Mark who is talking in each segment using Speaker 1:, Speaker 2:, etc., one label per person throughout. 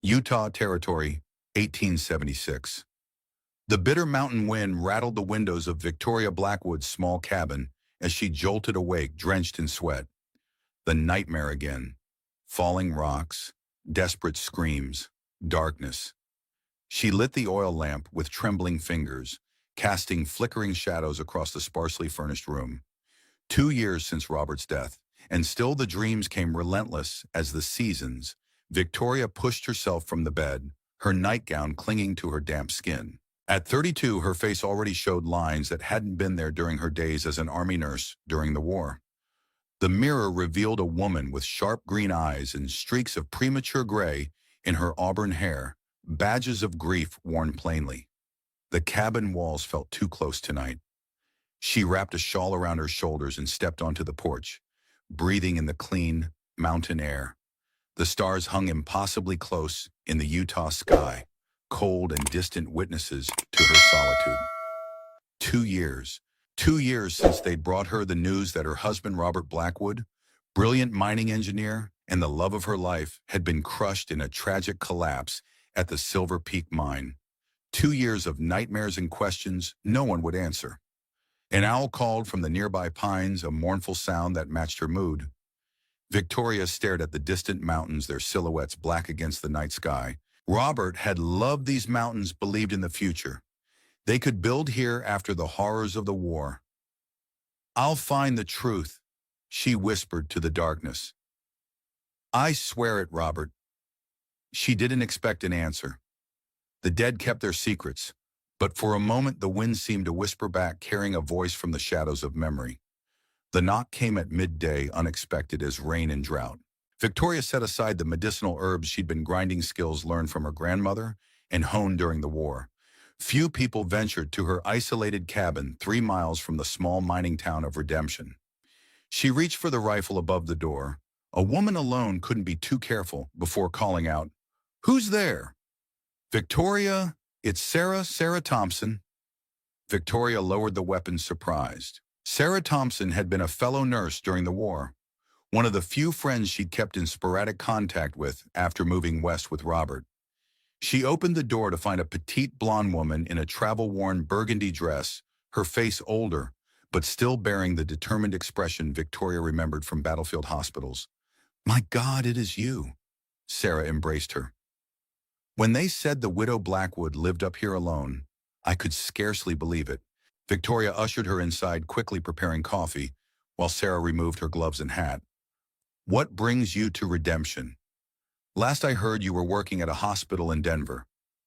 Speaker 1: Utah Territory, 1876. The bitter mountain wind rattled the windows of Victoria Blackwood's small cabin as she jolted awake, drenched in sweat. The nightmare again. Falling rocks, desperate screams, darkness. She lit the oil lamp with trembling fingers, casting flickering shadows across the sparsely furnished room. 2 years since Robert's death, and still the dreams came relentless as the seasons. Victoria pushed herself from the bed, her nightgown clinging to her damp skin. At 32, her face already showed lines that hadn't been there during her days as an army nurse during the war. The mirror revealed a woman with sharp green eyes and streaks of premature gray in her auburn hair, badges of grief worn plainly. The cabin walls felt too close tonight. She wrapped a shawl around her shoulders and stepped onto the porch, breathing in the clean, mountain air. The stars hung impossibly close in the Utah sky, cold and distant witnesses to her solitude. 2 years. 2 years since they'd brought her the news that her husband, Robert Blackwood, brilliant mining engineer and the love of her life, had been crushed in a tragic collapse at the Silver Peak mine. 2 years of nightmares and questions no one would answer. An owl called from the nearby pines, a mournful sound that matched her mood. Victoria stared at the distant mountains, their silhouettes black against the night sky. Robert had loved these mountains, believed in the future. They could build here after the horrors of the war. "I'll find the truth," she whispered to the darkness. "I swear it, Robert." She didn't expect an answer. The dead kept their secrets, but for a moment the wind seemed to whisper back, carrying a voice from the shadows of memory. The knock came at midday, unexpected as rain and drought. Victoria set aside the medicinal herbs she'd been grinding, skills learned from her grandmother and honed during the war. Few people ventured to her isolated cabin 3 miles from the small mining town of Redemption. She reached for the rifle above the door. A woman alone couldn't be too careful before calling out, "Who's there?" "Victoria, it's Sarah Thompson." Victoria lowered the weapon, surprised. Sarah Thompson had been a fellow nurse during the war, one of the few friends she'd kept in sporadic contact with after moving west with Robert. She opened the door to find a petite blonde woman in a travel-worn burgundy dress, her face older, but still bearing the determined expression Victoria remembered from battlefield hospitals. "My God, it is you." Sarah embraced her. "When they said the widow Blackwood lived up here alone, I could scarcely believe it." Victoria ushered her inside, quickly preparing coffee, while Sarah removed her gloves and hat. "What brings you to Redemption?" "Last I heard, you were working at a hospital in Denver."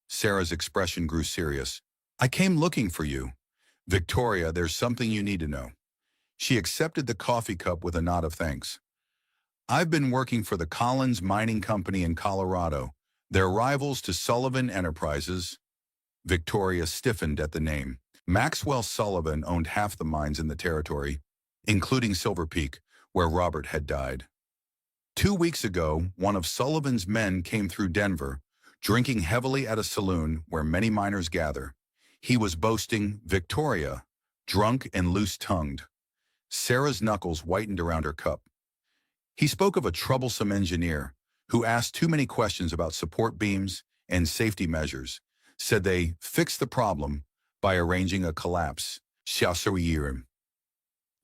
Speaker 1: Sarah's expression grew serious. "I came looking for you." "Victoria, there's something you need to know." She accepted the coffee cup with a nod of thanks. "I've been working for the Collins Mining Company in Colorado. They're rivals to Sullivan Enterprises." Victoria stiffened at the name. Maxwell Sullivan owned half the mines in the territory, including Silver Peak, where Robert had died. 2 weeks ago, one of Sullivan's men came through Denver, drinking heavily at a saloon where many miners gather. He was boasting, Victoria, drunk and loose-tongued. Sarah's knuckles whitened around her cup. He spoke of a troublesome engineer who asked too many questions about support beams and safety measures, said they fixed the problem by arranging a collapse.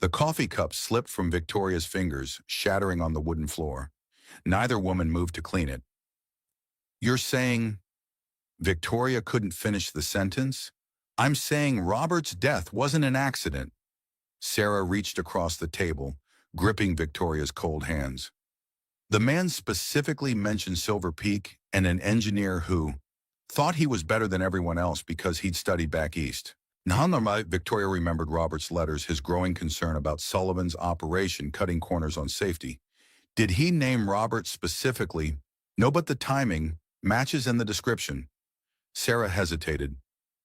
Speaker 1: The coffee cup slipped from Victoria's fingers, shattering on the wooden floor. Neither woman moved to clean it. "You're saying—" Victoria couldn't finish the sentence. "I'm saying Robert's death wasn't an accident." Sarah reached across the table, gripping Victoria's cold hands. "The man specifically mentioned Silver Peak and an engineer who thought he was better than everyone else because he'd studied back east." Victoria remembered Robert's letters, his growing concern about Sullivan's operation cutting corners on safety. "Did he name Robert specifically?" "No, but the timing matches and the description." Sarah hesitated.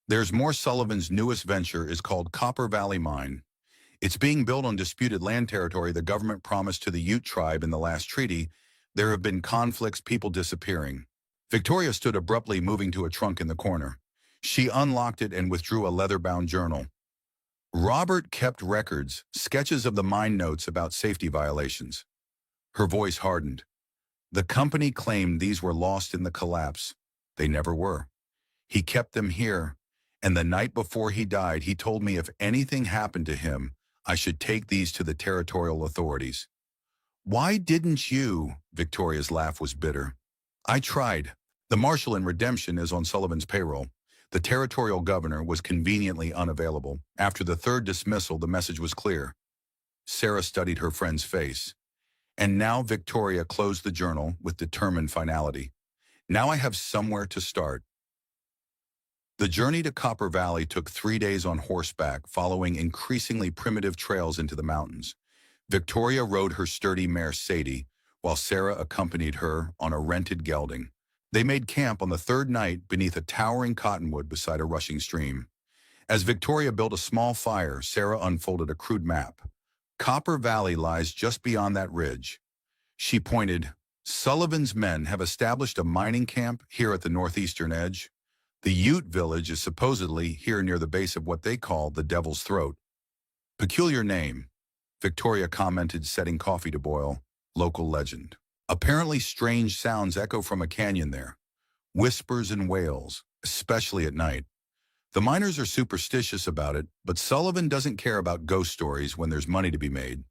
Speaker 1: "There's more. Sullivan's newest venture is called Copper Valley Mine. It's being built on disputed land territory the government promised to the Ute tribe in the last treaty. There have been conflicts, people disappearing." Victoria stood abruptly, moving to a trunk in the corner. She unlocked it and withdrew a leather-bound journal. Robert kept records, sketches of the mine, notes about safety violations. Her voice hardened. The company claimed these were lost in the collapse. They never were. He kept them here, and the night before he died, he told me if anything happened to him, I should take these to the territorial authorities. Why didn't you? Victoria's laugh was bitter. I tried. The marshal in redemption is on Sullivan's payroll. The territorial governor was conveniently unavailable. After the third dismissal, the message was clear. Sarah studied her friend's face. And now Victoria closed the journal with determined finality. Now I have somewhere to start. The journey to Copper Valley took 3 days on horseback, following increasingly primitive trails into the mountains. Victoria rode her sturdy mare Sadie, while Sarah accompanied her on a rented gelding. They made camp on the third night beneath a towering cottonwood beside a rushing stream. As Victoria built a small fire, Sarah unfolded a crude map. Copper Valley lies just beyond that ridge. She pointed, Sullivan's men have established a mining camp here at the northeastern edge. The Ute village is supposedly here near the base of what they call the Devil's Throat. Peculiar name, Victoria commented, setting coffee to boil. Local legend. Apparently strange sounds echo from a canyon there. Whispers and wails, especially at night. The miners are superstitious about it, but Sullivan doesn't care about ghost stories when there's money to be made.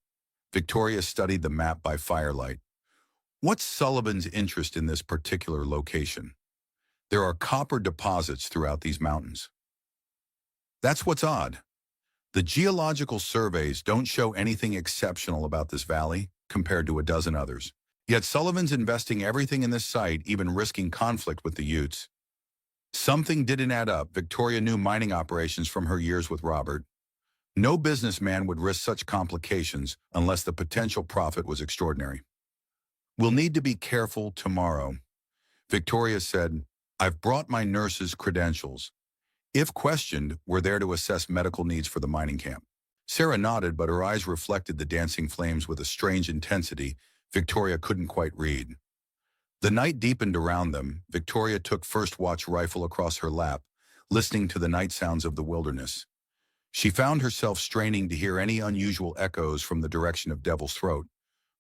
Speaker 1: Victoria studied the map by firelight. What's Sullivan's interest in this particular location? There are copper deposits throughout these mountains. That's what's odd. The geological surveys don't show anything exceptional about this valley compared to a dozen others. Yet Sullivan's investing everything in this site, even risking conflict with the Utes. Something didn't add up. Victoria knew mining operations from her years with Robert. No businessman would risk such complications unless the potential profit was extraordinary. We'll need to be careful tomorrow. Victoria said, I've brought my nurse's credentials. If questioned, we're there to assess medical needs for the mining camp. Sarah nodded, but her eyes reflected the dancing flames with a strange intensity Victoria couldn't quite read. The night deepened around them. Victoria took first watch rifle across her lap, listening to the night sounds of the wilderness. She found herself straining to hear any unusual echoes from the direction of Devil's Throat,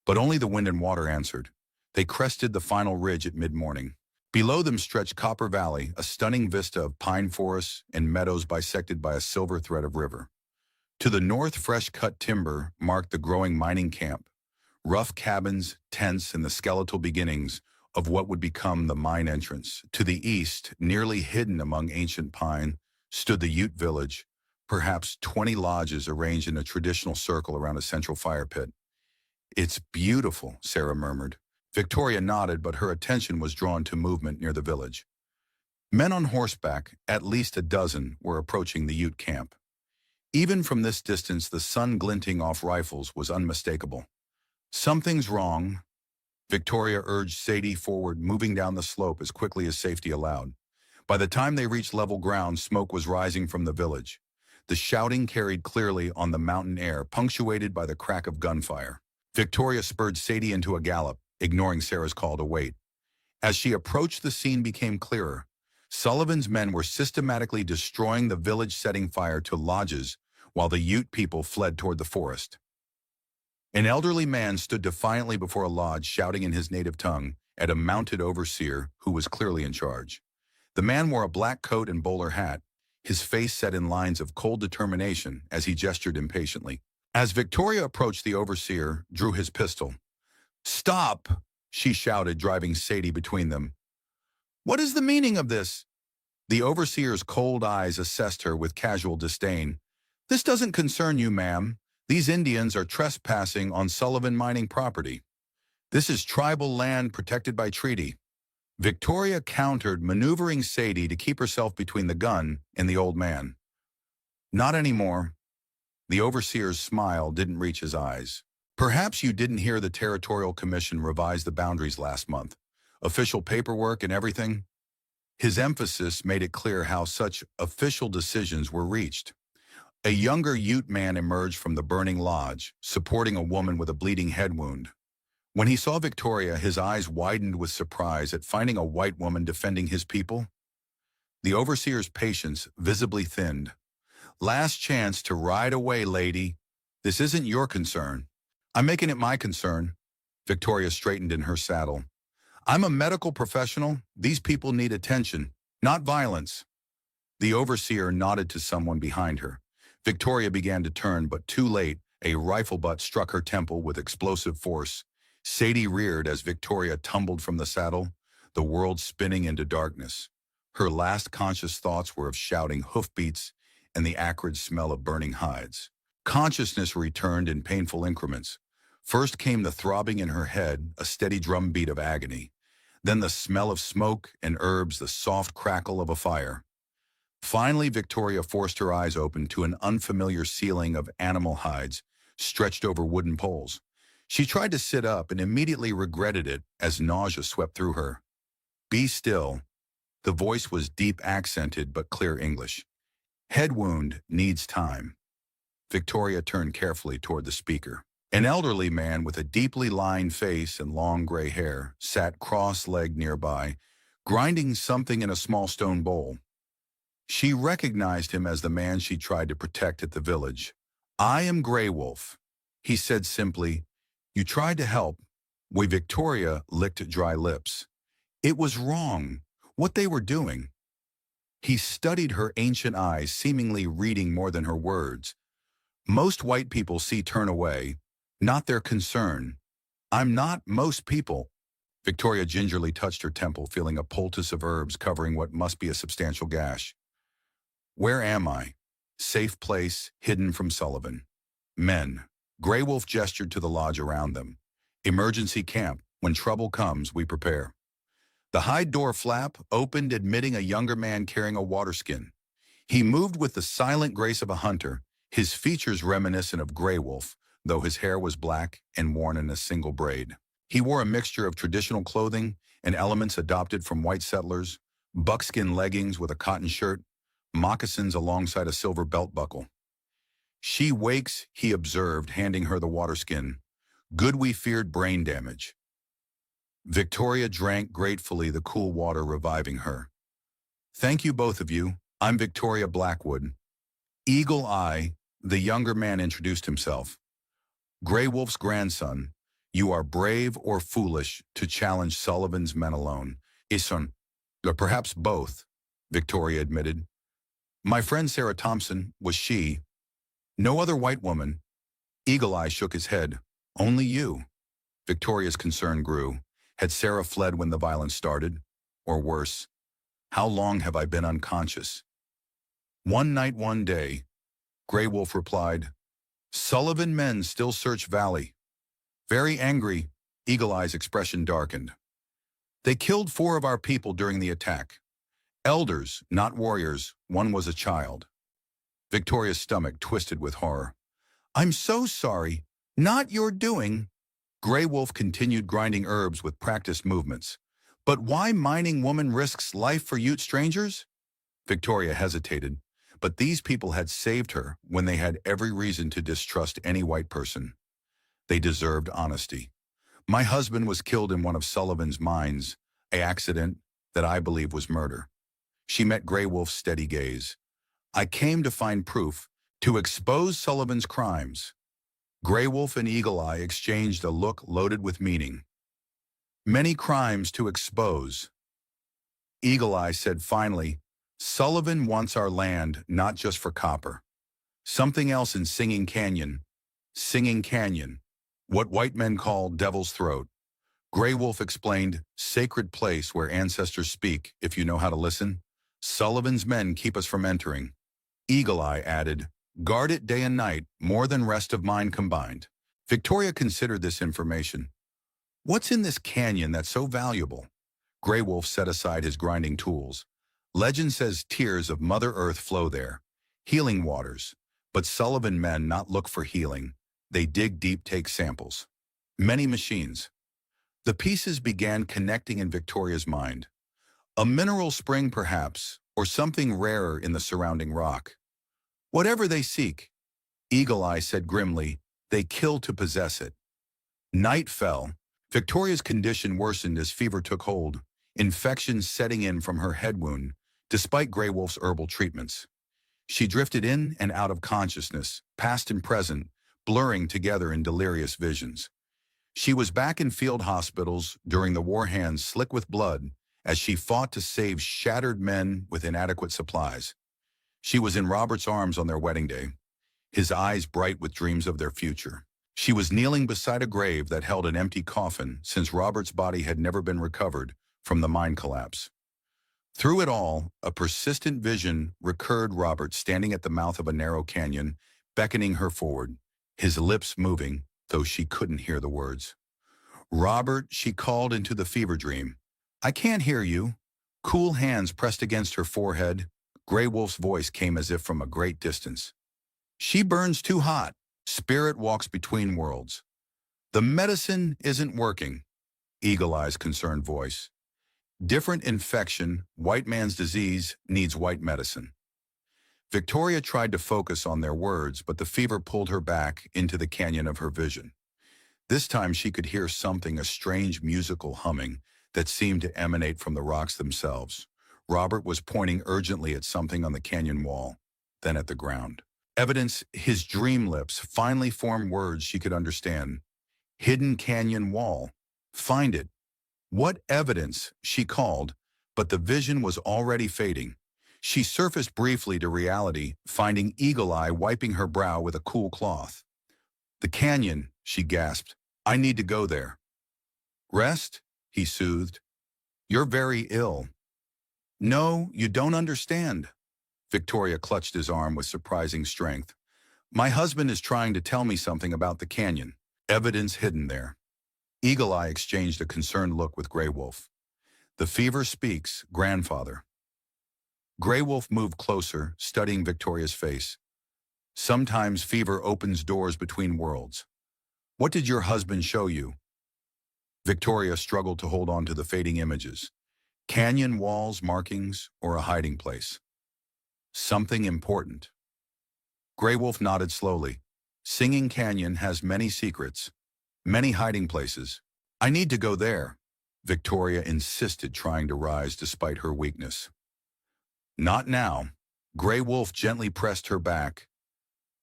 Speaker 1: but only the wind and water answered. They crested the final ridge at mid-morning. Below them stretched Copper Valley, a stunning vista of pine forests and meadows bisected by a silver thread of river. To the north, fresh-cut timber marked the growing mining camp, rough cabins, tents, and the skeletal beginnings of what would become the mine entrance. To the east, nearly hidden among ancient pine, stood the Ute village, perhaps 20 lodges arranged in a traditional circle around a central fire pit. It's beautiful, Sarah murmured. Victoria nodded, but her attention was drawn to movement near the village. Men on horseback, at least a dozen, were approaching the Ute camp. Even from this distance, the sun glinting off rifles was unmistakable. Something's wrong. Victoria urged Sadie forward, moving down the slope as quickly as safety allowed. By the time they reached level ground, smoke was rising from the village. The shouting carried clearly on the mountain air, punctuated by the crack of gunfire. Victoria spurred Sadie into a gallop, ignoring Sarah's call to wait. As she approached, the scene became clearer. Sullivan's men were systematically destroying the village, setting fire to lodges, while the Ute people fled toward the forest. An elderly man stood defiantly before a lodge, shouting in his native tongue at a mounted overseer who was clearly in charge. The man wore a black coat and bowler hat, his face set in lines of cold determination as he gestured impatiently. As Victoria approached, the overseer drew his pistol. "Stop!" she shouted, driving Sadie between them. "What is the meaning of this?" The overseer's cold eyes assessed her with casual disdain. "This doesn't concern you, ma'am. These Indians are trespassing on Sullivan mining property. This is tribal land protected by treaty." Victoria countered, maneuvering Sadie to keep herself between the gun and the old man. "Not anymore." The overseer's smile didn't reach his eyes. "Perhaps you didn't hear the Territorial Commission revise the boundaries last month. Official paperwork and everything." His emphasis made it clear how such official decisions were reached. A younger Ute man emerged from the burning lodge, supporting a woman with a bleeding head wound. When he saw Victoria, his eyes widened with surprise at finding a white woman defending his people. The overseer's patience visibly thinned. "Last chance to ride away, lady. This isn't your concern." "I'm making it my concern." Victoria straightened in her saddle. I'm a medical professional. These people need attention, not violence. The overseer nodded to someone behind her. Victoria began to turn, but too late, a rifle butt struck her temple with explosive force. Sadie reared as Victoria tumbled from the saddle, the world spinning into darkness. Her last conscious thoughts were of shouting hoofbeats and the acrid smell of burning hides. Consciousness returned in painful increments. First came the throbbing in her head, a steady drumbeat of agony. Then the smell of smoke and herbs, the soft crackle of a fire. Finally, Victoria forced her eyes open to an unfamiliar ceiling of animal hides stretched over wooden poles. She tried to sit up and immediately regretted it as nausea swept through her. Be still. The voice was deep accented but clear English. Head wound needs time. Victoria turned carefully toward the speaker. An elderly man with a deeply lined face and long gray hair sat cross-legged nearby, grinding something in a small stone bowl. She recognized him as the man she tried to protect at the village. I am Grey Wolf, he said simply. You tried to help. Victoria licked dry lips. It was wrong, what they were doing. He studied her ancient eyes, seemingly reading more than her words. Most white people see turn away, not their concern. I'm not most people. Victoria gingerly touched her temple, feeling a poultice of herbs covering what must be a substantial gash. Where am I? Safe place, hidden from Sullivan. Men. Grey Wolf gestured to the lodge around them. Emergency camp. When trouble comes, we prepare. The hide door flap opened, admitting a younger man carrying a water skin. He moved with the silent grace of a hunter, his features reminiscent of Grey Wolf, though his hair was black and worn in a single braid. He wore a mixture of traditional clothing and elements adopted from white settlers, buckskin leggings with a cotton shirt, moccasins alongside a silver belt buckle. She wakes, he observed, handing her the water skin. Good, we feared brain damage. Victoria drank gratefully, the cool water reviving her. Thank you, both of you. I'm Victoria Blackwood. Eagle Eye, the younger man introduced himself. Grey Wolf's grandson, you are brave or foolish to challenge Sullivan's men alone. Ison, or perhaps both, Victoria admitted. My friend Sarah Thompson, was she? No other white woman. Eagle Eye shook his head. Only you. Victoria's concern grew. Had Sarah fled when the violence started? Or worse, how long have I been unconscious? One night, one day, Grey Wolf replied. Sullivan men still search Valley. Very angry, Eagle Eye's expression darkened. They killed 4 of our people during the attack. Elders, not warriors. One was a child. Victoria's stomach twisted with horror. I'm so sorry. Not your doing. Grey Wolf continued grinding herbs with practiced movements. But why mining woman risks life for Ute strangers? Victoria hesitated, but these people had saved her when they had every reason to distrust any white person. They deserved honesty. My husband was killed in one of Sullivan's mines, an accident that I believe was murder. She met Grey Wolf's steady gaze. I came to find proof, to expose Sullivan's crimes. Grey Wolf and Eagle Eye exchanged a look loaded with meaning. Many crimes to expose. Eagle Eye said finally, Sullivan wants our land not just for copper. Something else in Singing Canyon. Singing Canyon. What white men call Devil's Throat. Grey Wolf explained, sacred place where ancestors speak, if you know how to listen. Sullivan's men keep us from entering. Eagle Eye added, guard it day and night, more than rest of mine combined. Victoria considered this information. What's in this canyon that's so valuable? Grey Wolf set aside his grinding tools. Legend says tears of Mother Earth flow there. Healing waters. But Sullivan men not look for healing. They dig deep, take samples. Many machines. The pieces began connecting in Victoria's mind. A mineral spring perhaps, or something rarer in the surrounding rock. Whatever they seek, Eagle Eye said grimly, they kill to possess it. Night fell. Victoria's condition worsened as fever took hold, infection setting in from her head wound, despite Grey Wolf's herbal treatments. She drifted in and out of consciousness, past and present, blurring together in delirious visions. She was back in field hospitals during the war, hands slick with blood, as she fought to save shattered men with inadequate supplies. She was in Robert's arms on their wedding day, his eyes bright with dreams of their future. She was kneeling beside a grave that held an empty coffin, since Robert's body had never been recovered from the mine collapse. Through it all, a persistent vision recurred: Robert standing at the mouth of a narrow canyon, beckoning her forward, his lips moving, though she couldn't hear the words. "Robert," she called into the fever dream. "I can't hear you." Cool hands pressed against her forehead. Grey Wolf's voice came as if from a great distance. "She burns too hot. Spirit walks between worlds." "The medicine isn't working." Eagle Eye's concerned voice. "Different infection, white man's disease, needs white medicine." Victoria tried to focus on their words, but the fever pulled her back into the canyon of her vision. This time she could hear something, a strange musical humming that seemed to emanate from the rocks themselves. Robert was pointing urgently at something on the canyon wall, then at the ground. Evidence. His dream lips finally formed words she could understand. "Hidden canyon wall. Find it." "What evidence?" she called, but the vision was already fading. She surfaced briefly to reality, finding Eagle Eye wiping her brow with a cool cloth. "The canyon," she gasped. "I need to go there." "Rest," he soothed. "You're very ill." "No, you don't understand." Victoria clutched his arm with surprising strength. "My husband is trying to tell me something about the canyon. Evidence hidden there." Eagle Eye exchanged a concerned look with Grey Wolf. "The fever speaks, grandfather." Grey Wolf moved closer, studying Victoria's face. "Sometimes fever opens doors between worlds. What did your husband show you?" Victoria struggled to hold on to the fading images. Canyon walls, markings, or a hiding place. "Something important." Grey Wolf nodded slowly. "Singing Canyon has many secrets, many hiding places. I need to go there." Victoria insisted, trying to rise despite her weakness. "Not now." Grey Wolf gently pressed her back.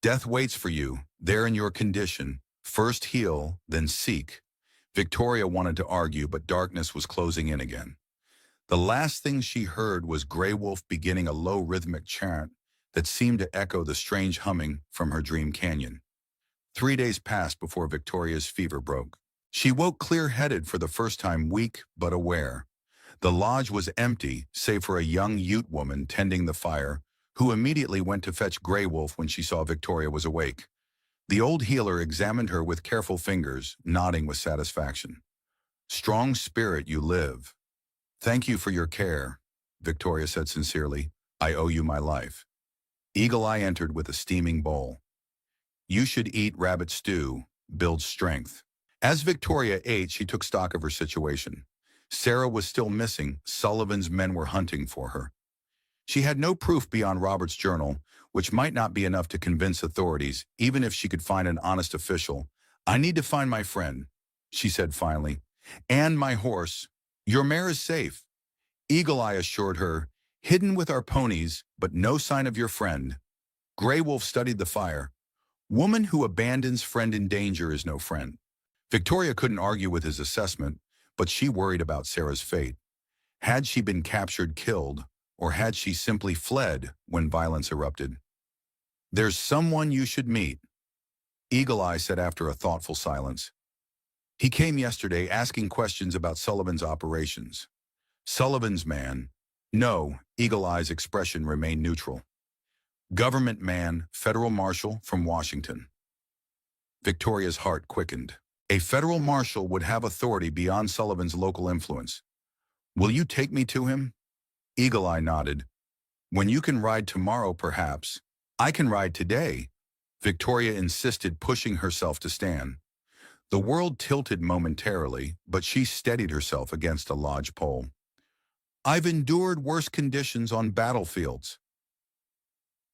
Speaker 1: "Death waits for you, there in your condition. First heal, then seek." Victoria wanted to argue, but darkness was closing in again. The last thing she heard was Grey Wolf beginning a low rhythmic chant that seemed to echo the strange humming from her dream canyon. 3 days passed before Victoria's fever broke. She woke clear-headed for the first time, weak but aware. The lodge was empty, save for a young Ute woman tending the fire, who immediately went to fetch Grey Wolf when she saw Victoria was awake. The old healer examined her with careful fingers, nodding with satisfaction. "Strong spirit, you live." "Thank you for your care," Victoria said sincerely. "I owe you my life." Eagle Eye entered with a steaming bowl. "You should eat rabbit stew, builds strength." As Victoria ate, she took stock of her situation. Sarah was still missing. Sullivan's men were hunting for her. She had no proof beyond Robert's journal, which might not be enough to convince authorities, even if she could find an honest official. "I need to find my friend," she said finally. "And my horse. Your mare is safe," Eagle Eye assured her. "Hidden with our ponies, but no sign of your friend." Grey Wolf studied the fire. "Woman who abandons friend in danger is no friend." Victoria couldn't argue with his assessment, but she worried about Sarah's fate. Had she been captured, killed, or had she simply fled when violence erupted? "There's someone you should meet," Eagle Eye said after a thoughtful silence. "He came yesterday asking questions about Sullivan's operations." "Sullivan's man?" "No," Eagle Eye's expression remained neutral. "Government man, federal marshal from Washington." Victoria's heart quickened. A federal marshal would have authority beyond Sullivan's local influence. "Will you take me to him?" Eagle Eye nodded. "When you can ride tomorrow, perhaps." "I can ride today," Victoria insisted, pushing herself to stand. The world tilted momentarily, but she steadied herself against a lodge pole. "I've endured worse conditions on battlefields."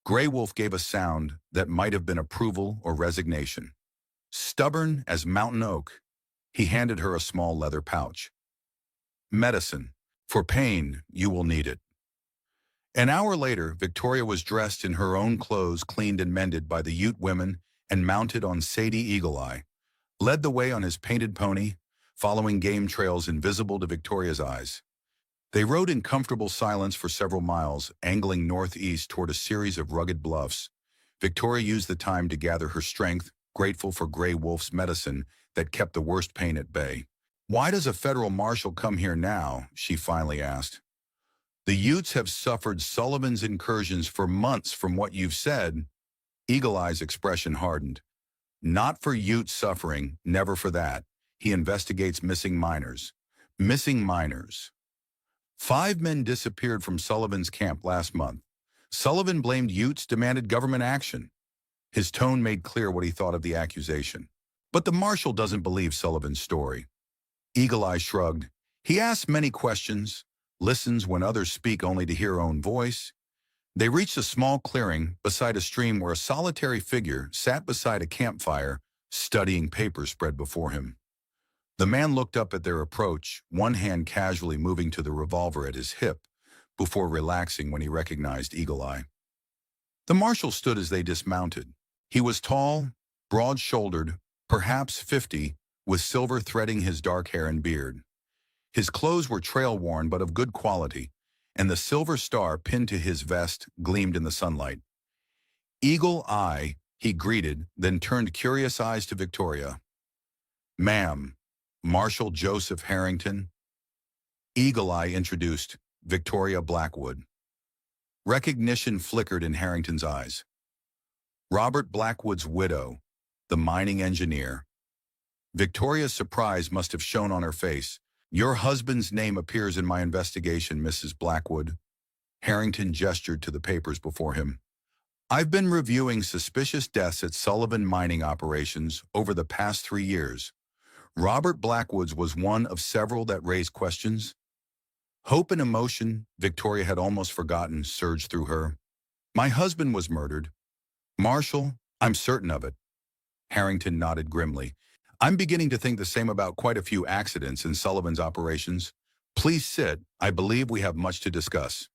Speaker 1: Grey Wolf gave a sound that might have been approval or resignation. Stubborn as mountain oak, he handed her a small leather pouch. "Medicine. For pain, you will need it." An hour later, Victoria was dressed in her own clothes, cleaned and mended by the Ute women, and mounted on Sadie Eagle Eye. led the way on his painted pony, following game trails invisible to Victoria's eyes. They rode in comfortable silence for several miles, angling northeast toward a series of rugged bluffs. Victoria used the time to gather her strength, grateful for Grey Wolf's medicine that kept the worst pain at bay. "Why does a federal marshal come here now?" she finally asked. "The Utes have suffered Sullivan's incursions for months from what you've said." Eagle Eye's expression hardened. "Not for Ute suffering, never for that. He investigates missing miners." Missing miners. 5 men disappeared from Sullivan's camp last month. Sullivan blamed Utes, demanded government action. His tone made clear what he thought of the accusation. But the marshal doesn't believe Sullivan's story. Eagle Eye shrugged. "He asks many questions, listens when others speak only to hear her own voice." They reached a small clearing beside a stream where a solitary figure sat beside a campfire, studying papers spread before him. The man looked up at their approach, one hand casually moving to the revolver at his hip, before relaxing when he recognized Eagle Eye. The marshal stood as they dismounted. He was tall, broad-shouldered, perhaps 50, with silver threading his dark hair and beard. His clothes were trail-worn but of good quality, and the silver star pinned to his vest gleamed in the sunlight. "Eagle Eye," he greeted, then turned curious eyes to Victoria. "Ma'am, Marshal Joseph Harrington." Eagle Eye introduced Victoria Blackwood. Recognition flickered in Harrington's eyes. Robert Blackwood's widow, the mining engineer. Victoria's surprise must have shown on her face. "Your husband's name appears in my investigation, Mrs. Blackwood." Harrington gestured to the papers before him. "I've been reviewing suspicious deaths at Sullivan mining operations over the past 3 years. Robert Blackwood's was one of several that raised questions." Hope and emotion Victoria had almost forgotten surged through her. "My husband was murdered. Marshal, I'm certain of it." Harrington nodded grimly. "I'm beginning to think the same about quite a few accidents in Sullivan's operations. Please sit. I believe we have much to discuss."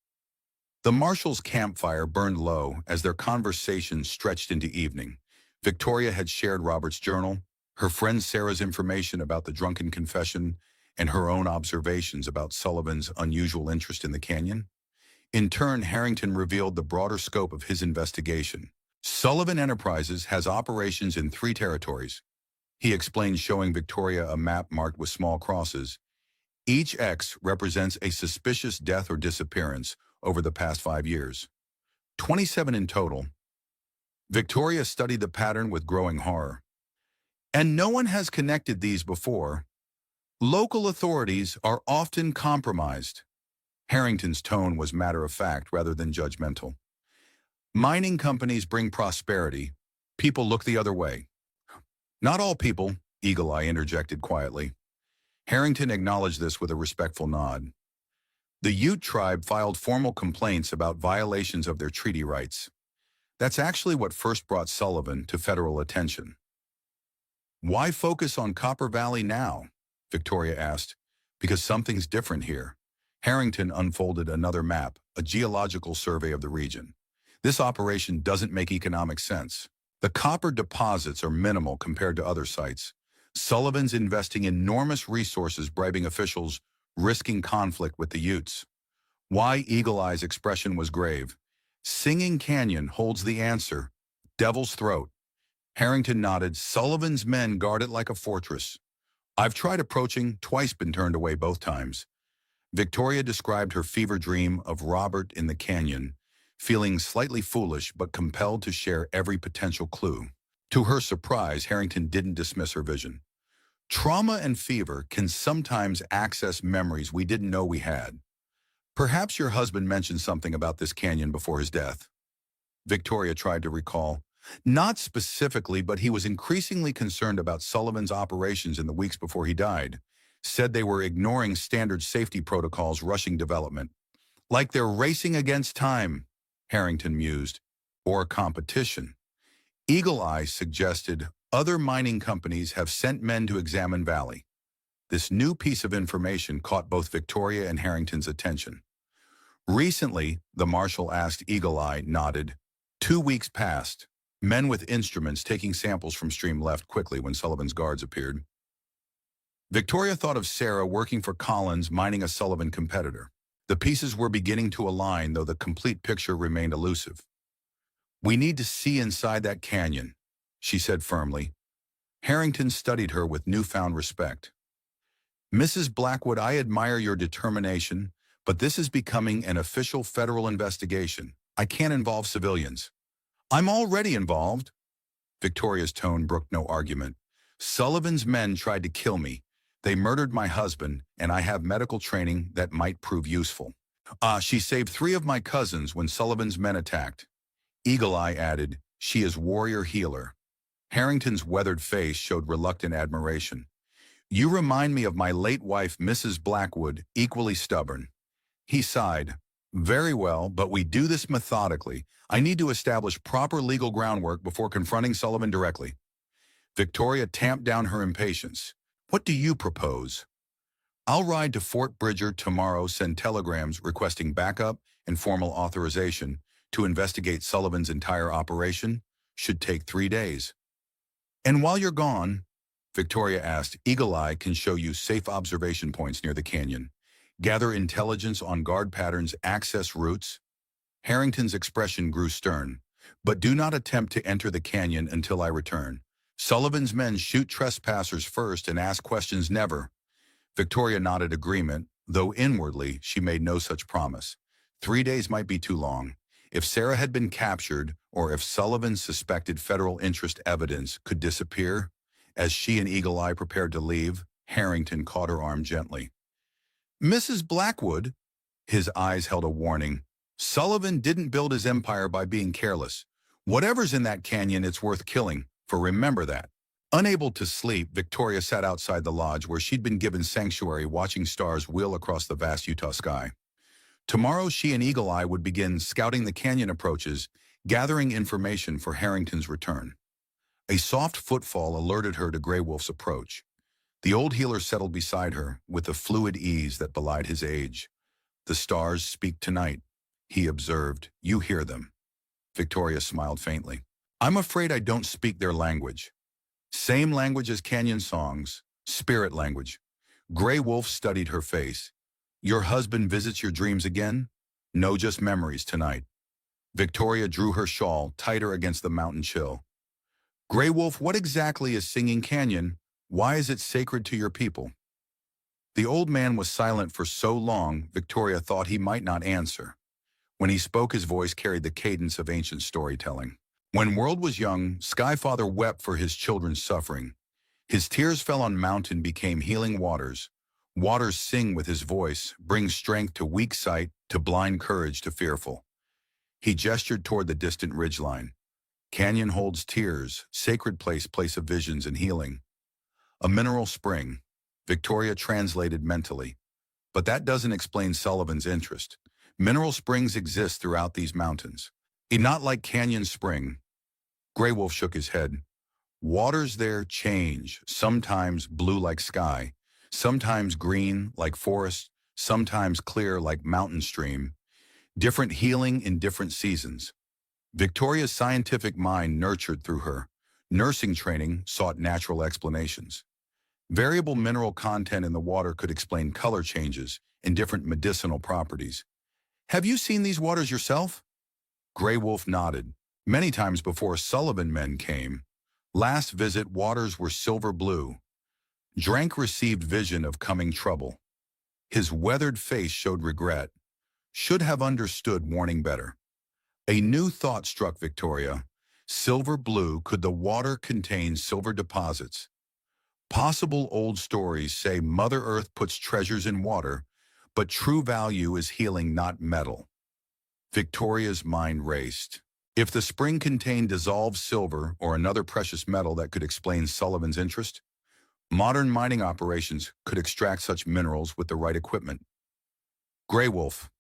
Speaker 1: The marshal's campfire burned low as their conversation stretched into evening. Victoria had shared Robert's journal, her friend Sarah's information about the drunken confession, and her own observations about Sullivan's unusual interest in the canyon. In turn, Harrington revealed the broader scope of his investigation. "Sullivan Enterprises has operations in 3 territories," he explained, showing Victoria a map marked with small crosses. "Each X represents a suspicious death or disappearance over the past 5 years. 27 in total." Victoria studied the pattern with growing horror. "And no one has connected these before. Local authorities are often compromised." Harrington's tone was matter-of-fact rather than judgmental. "Mining companies bring prosperity. People look the other way." "Not all people," Eagle Eye interjected quietly. Harrington acknowledged this with a respectful nod. "The Ute tribe filed formal complaints about violations of their treaty rights. That's actually what first brought Sullivan to federal attention." "Why focus on Copper Valley now?" Victoria asked. "Because something's different here." Harrington unfolded another map, a geological survey of the region. "This operation doesn't make economic sense. The copper deposits are minimal compared to other sites. Sullivan's investing enormous resources bribing officials, risking conflict with the Utes." Why Eagle Eye's expression was grave. "Singing Canyon holds the answer. Devil's Throat." Harrington nodded. "Sullivan's men guard it like a fortress. I've tried approaching, twice been turned away both times." Victoria described her fever dream of Robert in the canyon, feeling slightly foolish but compelled to share every potential clue. To her surprise, Harrington didn't dismiss her vision. "Trauma and fever can sometimes access memories we didn't know we had. Perhaps your husband mentioned something about this canyon before his death." Victoria tried to recall. "Not specifically, but he was increasingly concerned about Sullivan's operations in the weeks before he died. Said they were ignoring standard safety protocols, rushing development. Like they're racing against time," Harrington mused. "Or competition." Eagle Eye suggested other mining companies have sent men to examine Valley. This new piece of information caught both Victoria and Harrington's attention. "Recently," the marshal asked. Eagle Eye nodded. 2 weeks passed. Men with instruments taking samples from stream left quickly when Sullivan's guards appeared. Victoria thought of Sarah working for Collins mining a Sullivan competitor. The pieces were beginning to align, though the complete picture remained elusive. "We need to see inside that canyon," she said firmly. Harrington studied her with newfound respect. "Mrs. Blackwood, I admire your determination, but this is becoming an official federal investigation. I can't involve civilians." "I'm already involved." Victoria's tone brooked no argument. "Sullivan's men tried to kill me. They murdered my husband, and I have medical training that might prove useful. She saved 3 of my cousins when Sullivan's men attacked." Eagle Eye added, "She is warrior healer." Harrington's weathered face showed reluctant admiration. "You remind me of my late wife, Mrs. Blackwood, equally stubborn." He sighed. "Very well, but we do this methodically. I need to establish proper legal groundwork before confronting Sullivan directly." Victoria tamped down her impatience. "What do you propose?" "I'll ride to Fort Bridger tomorrow, send telegrams requesting backup and formal authorization to investigate Sullivan's entire operation. Should take 3 days." "And while you're gone," Victoria asked, "Eagle Eye can show you safe observation points near the canyon. Gather intelligence on guard patterns, access routes." Harrington's expression grew stern. "But do not attempt to enter the canyon until I return. Sullivan's men shoot trespassers first and ask questions never." Victoria nodded agreement, though inwardly she made no such promise. 3 days might be too long. If Sarah had been captured, or if Sullivan's suspected federal interest evidence could disappear, as she and Eagle Eye prepared to leave, Harrington caught her arm gently. "Mrs. Blackwood," his eyes held a warning, "Sullivan didn't build his empire by being careless. Whatever's in that canyon, it's worth killing, for remember that." Unable to sleep, Victoria sat outside the lodge where she'd been given sanctuary, watching stars wheel across the vast Utah sky. Tomorrow she and Eagle Eye would begin scouting the canyon approaches, gathering information for Harrington's return. A soft footfall alerted her to Grey Wolf's approach. The old healer settled beside her with a fluid ease that belied his age. "The stars speak tonight," he observed. "You hear them." Victoria smiled faintly. "I'm afraid I don't speak their language." "Same language as canyon songs, spirit language." Grey Wolf studied her face. "Your husband visits your dreams again?" "No, just memories tonight." Victoria drew her shawl tighter against the mountain chill. "Grey Wolf, what exactly is Singing Canyon? Why is it sacred to your people?" The old man was silent for so long, Victoria thought he might not answer. When he spoke, his voice carried the cadence of ancient storytelling. "When World was young, Skyfather wept for his children's suffering. His tears fell on mountain, became healing waters. Waters sing with his voice, bring strength to weak sight, to blind courage to fearful." He gestured toward the distant ridgeline. "Canyon holds tears, sacred place, place of visions and healing." "A mineral spring," Victoria translated mentally. "But that doesn't explain Sullivan's interest. Mineral springs exist throughout these mountains. Not like Canyon Spring." Grey Wolf shook his head. "Waters there change, sometimes blue like sky, sometimes green like forest, sometimes clear like mountain stream. Different healing in different seasons." Victoria's scientific mind nurtured through her. Nursing training sought natural explanations. Variable mineral content in the water could explain color changes and different medicinal properties. "Have you seen these waters yourself?" Grey Wolf nodded. "Many times before Sullivan men came. Last visit, waters were silver blue. Drank, received vision of coming trouble." His weathered face showed regret. Should have understood warning better. A new thought struck Victoria. Silver blue, could the water contain silver deposits? Possible old stories say Mother Earth puts treasures in water, but true value is healing, not metal. Victoria's mind raced. If the spring contained dissolved silver or another precious metal that could explain Sullivan's interest, modern mining operations could extract such minerals with the right equipment. "Grey Wolf,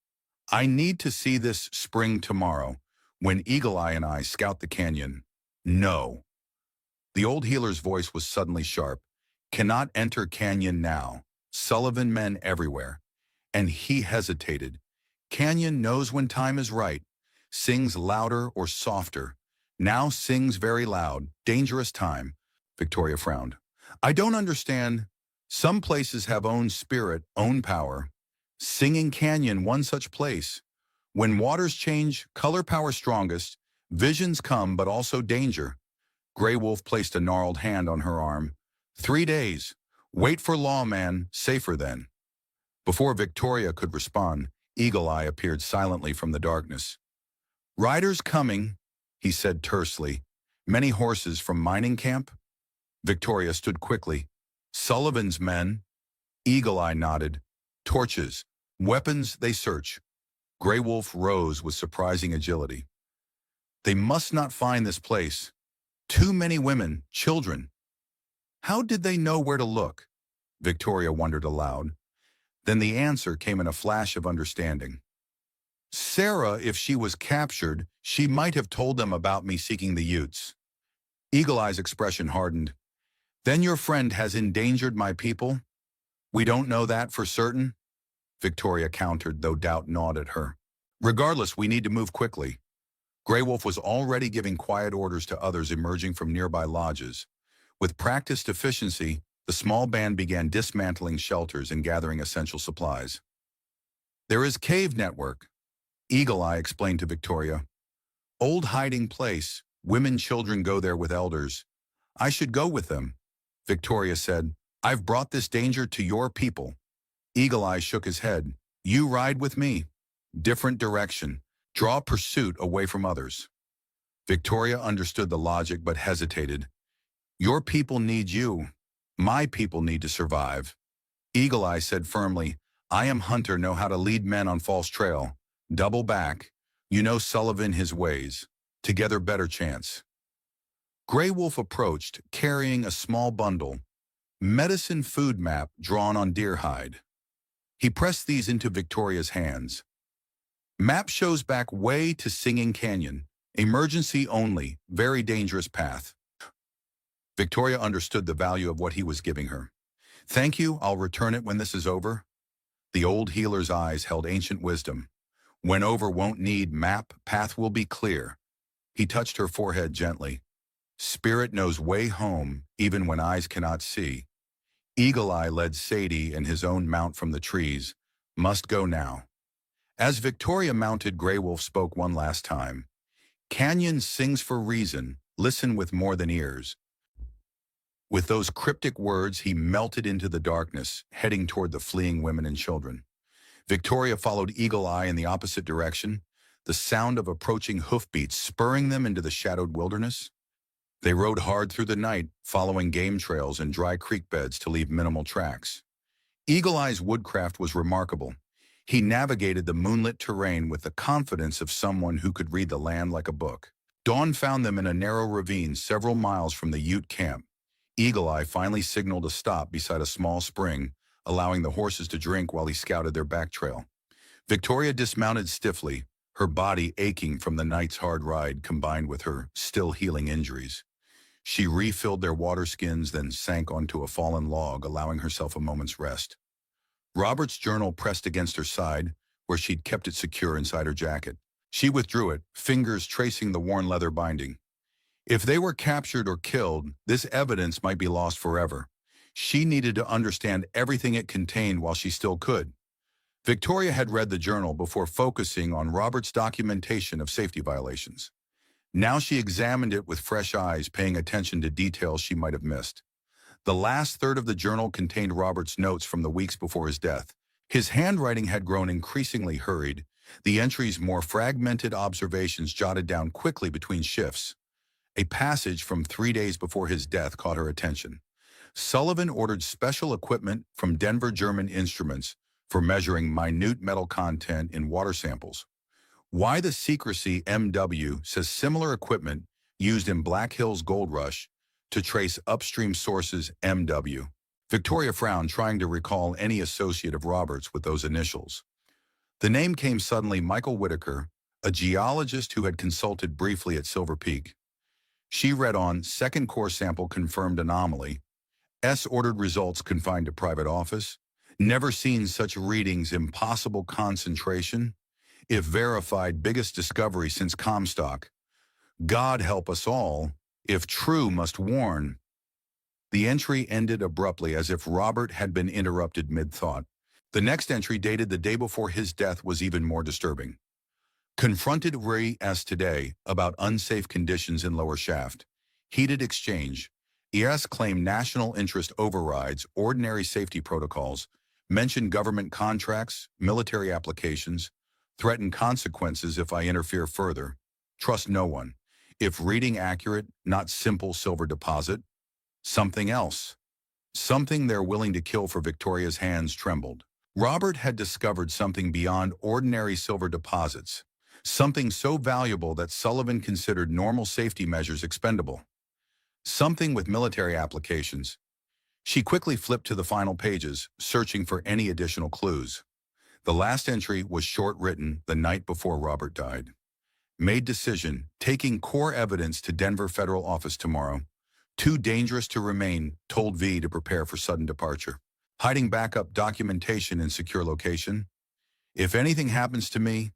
Speaker 1: I need to see this spring tomorrow when Eagle Eye and I scout the canyon." "No." The old healer's voice was suddenly sharp. "Cannot enter canyon now. Sullivan men everywhere." And he hesitated. "Canyon knows when time is right. Sings louder or softer. Now sings very loud. Dangerous time. Victoria frowned. I don't understand. Some places have own spirit, own power. Singing Canyon, one such place. When waters change, color power strongest. Visions come, but also danger. Grey Wolf placed a gnarled hand on her arm. 3 days. Wait for lawman, safer then. Before Victoria could respond, Eagle Eye appeared silently from the darkness. Riders coming, he said tersely. Many horses from mining camp? Victoria stood quickly. Sullivan's men? Eagle Eye nodded. Torches. Weapons they search. Grey Wolf rose with surprising agility. They must not find this place. Too many women, children. How did they know where to look? Victoria wondered aloud. Then the answer came in a flash of understanding. Sarah, if she was captured, she might have told them about me seeking the Utes. Eagle Eye's expression hardened. Then your friend has endangered my people? We don't know that for certain? Victoria countered, though doubt gnawed at her. Regardless, we need to move quickly. Grey Wolf was already giving quiet orders to others emerging from nearby lodges. With practiced efficiency, the small band began dismantling shelters and gathering essential supplies. There is cave network, Eagle Eye explained to Victoria. Old hiding place, women children go there with elders. I should go with them, Victoria said. I've brought this danger to your people. Eagle Eye shook his head. You ride with me. Different direction. Draw pursuit away from others. Victoria understood the logic but hesitated. Your people need you. My people need to survive. Eagle Eye said firmly, I am Hunter, know how to lead men on false trail. Double back. You know Sullivan his ways. Together better chance. Grey Wolf approached, carrying a small bundle. Medicine food map drawn on deer hide. He pressed these into Victoria's hands. Map shows back way to Singing Canyon. Emergency only, very dangerous path. Victoria understood the value of what he was giving her. Thank you, I'll return it when this is over. The old healer's eyes held ancient wisdom. When over won't need map, path will be clear. He touched her forehead gently. Spirit knows way home, even when eyes cannot see. Eagle Eye led Sadie and his own mount from the trees. Must go now. As Victoria mounted, Grey Wolf spoke one last time. Canyon sings for reason, listen with more than ears. With those cryptic words, he melted into the darkness, heading toward the fleeing women and children. Victoria followed Eagle Eye in the opposite direction, the sound of approaching hoofbeats spurring them into the shadowed wilderness. They rode hard through the night, following game trails and dry creek beds to leave minimal tracks. Eagle Eye's woodcraft was remarkable. He navigated the moonlit terrain with the confidence of someone who could read the land like a book. Dawn found them in a narrow ravine several miles from the Ute camp. Eagle Eye finally signaled a stop beside a small spring, allowing the horses to drink while he scouted their back trail. Victoria dismounted stiffly, her body aching from the night's hard ride combined with her still healing injuries. She refilled their water skins, then sank onto a fallen log, allowing herself a moment's rest. Robert's journal pressed against her side, where she'd kept it secure inside her jacket. She withdrew it, fingers tracing the worn leather binding. If they were captured or killed, this evidence might be lost forever. She needed to understand everything it contained while she still could. Victoria had read the journal before focusing on Robert's documentation of safety violations. Now she examined it with fresh eyes, paying attention to details she might have missed. The last third of the journal contained Robert's notes from the weeks before his death. His handwriting had grown increasingly hurried, the entries more fragmented, observations jotted down quickly between shifts. A passage from 3 days before his death caught her attention. Sullivan ordered special equipment from Denver German Instruments for measuring minute metal content in water samples. Why the secrecy? MW says similar equipment used in Black Hills Gold Rush to trace upstream sources. MW. Victoria frowned, trying to recall any associate of Roberts with those initials. The name came suddenly: Michael Whitaker, a geologist who had consulted briefly at Silver Peak. She read on: second core sample confirmed anomaly. S ordered results confined to private office. Never seen such readings. Impossible concentration. If verified, biggest discovery since Comstock. God help us all, if true must warn. The entry ended abruptly as if Robert had been interrupted mid-thought. The next entry, dated the day before his death, was even more disturbing. Confronted re-s today about unsafe conditions in lower shaft. Heated exchange. ES claim national interest overrides ordinary safety protocols, mention government contracts, military applications, threaten consequences if I interfere further. Trust no one. If reading accurate, not simple silver deposit. Something else. Something they're willing to kill for Victoria's hands trembled. Robert had discovered something beyond ordinary silver deposits. Something so valuable that Sullivan considered normal safety measures expendable. Something with military applications. She quickly flipped to the final pages, searching for any additional clues. The last entry was short-written the night before Robert died. Made decision, taking core evidence to Denver federal office tomorrow. Too dangerous to remain, told V to prepare for sudden departure. Hiding backup documentation in secure location. If anything happens to me,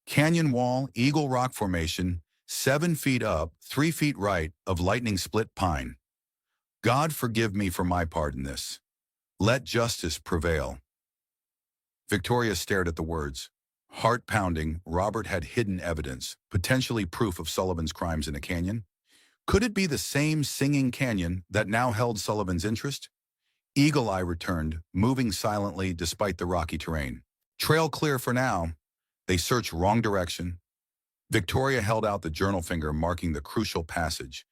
Speaker 1: canyon wall, Eagle Rock Formation, 7 feet up, 3 feet right of lightning split pine. God forgive me for my part in this. Let justice prevail. Victoria stared at the words. Heart pounding, Robert had hidden evidence, potentially proof of Sullivan's crimes in a canyon. Could it be the same singing canyon that now held Sullivan's interest? Eagle Eye returned, moving silently despite the rocky terrain. Trail clear for now. They searched wrong direction. Victoria held out the journal finger marking the crucial passage.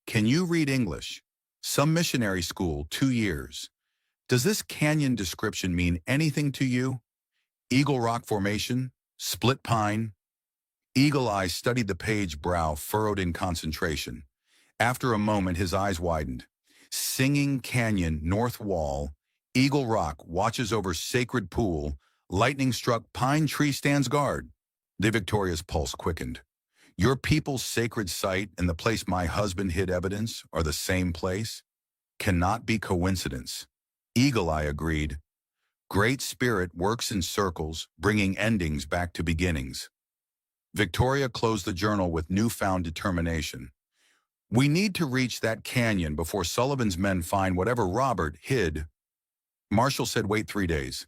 Speaker 1: Can you read English? Some missionary school, 2 years. Does this canyon description mean anything to you? Eagle Rock Formation? Split pine? Eagle Eye studied the page, brow furrowed in concentration. After a moment, his eyes widened. Singing Canyon, North Wall, Eagle Rock watches over sacred pool, lightning-struck pine tree stands guard. The Victoria's pulse quickened. Your people's sacred site and the place my husband hid evidence are the same place? Cannot be coincidence. Eagle Eye agreed. Great Spirit works in circles, bringing endings back to beginnings. Victoria closed the journal with newfound determination. We need to reach that canyon before Sullivan's men find whatever Robert hid. Marshall said, wait 3 days.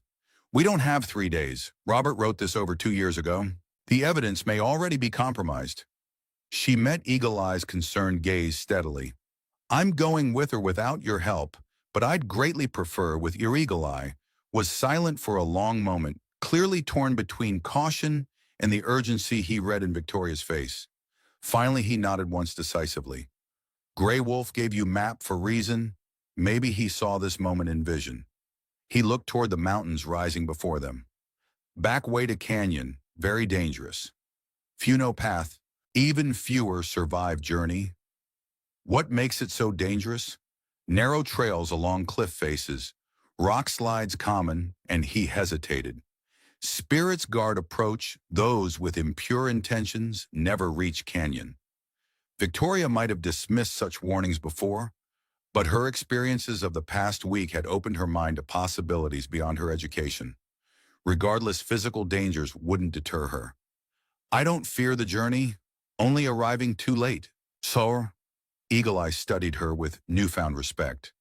Speaker 1: We don't have 3 days. Robert wrote this over 2 years ago. The evidence may already be compromised. She met Eagle Eye's concerned gaze steadily. I'm going with or without your help, but I'd greatly prefer with your. Eagle Eye was silent for a long moment, clearly torn between caution and the urgency he read in Victoria's face. Finally, he nodded once decisively. Grey Wolf gave you map for reason. Maybe he saw this moment in vision. He looked toward the mountains rising before them. Back way to canyon, very dangerous. Few know path, even fewer survive journey. What makes it so dangerous? Narrow trails along cliff faces, rock slides common, and he hesitated. Spirits guard approach, those with impure intentions never reach canyon. Victoria might have dismissed such warnings before, but her experiences of the past week had opened her mind to possibilities beyond her education. Regardless, physical dangers wouldn't deter her. I don't fear the journey, only arriving too late. So, Eagle Eye studied her with newfound respect.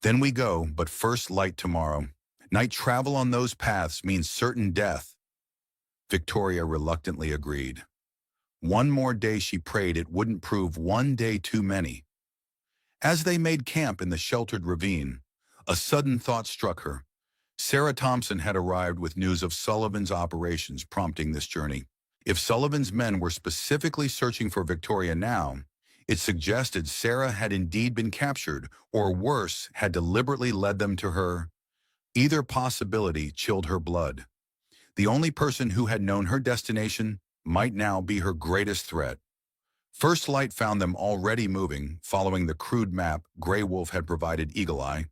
Speaker 1: Then we go, but first light tomorrow. Night travel on those paths means certain death. Victoria reluctantly agreed. One more day, she prayed, it wouldn't prove one day too many. As they made camp in the sheltered ravine, a sudden thought struck her. Sarah Thompson had arrived with news of Sullivan's operations, prompting this journey. If Sullivan's men were specifically searching for Victoria now, it suggested Sarah had indeed been captured, or worse, had deliberately led them to her. Either possibility chilled her blood. The only person who had known her destination might now be her greatest threat. First light found them already moving, following the crude map Grey Wolf had provided Eagle Eye,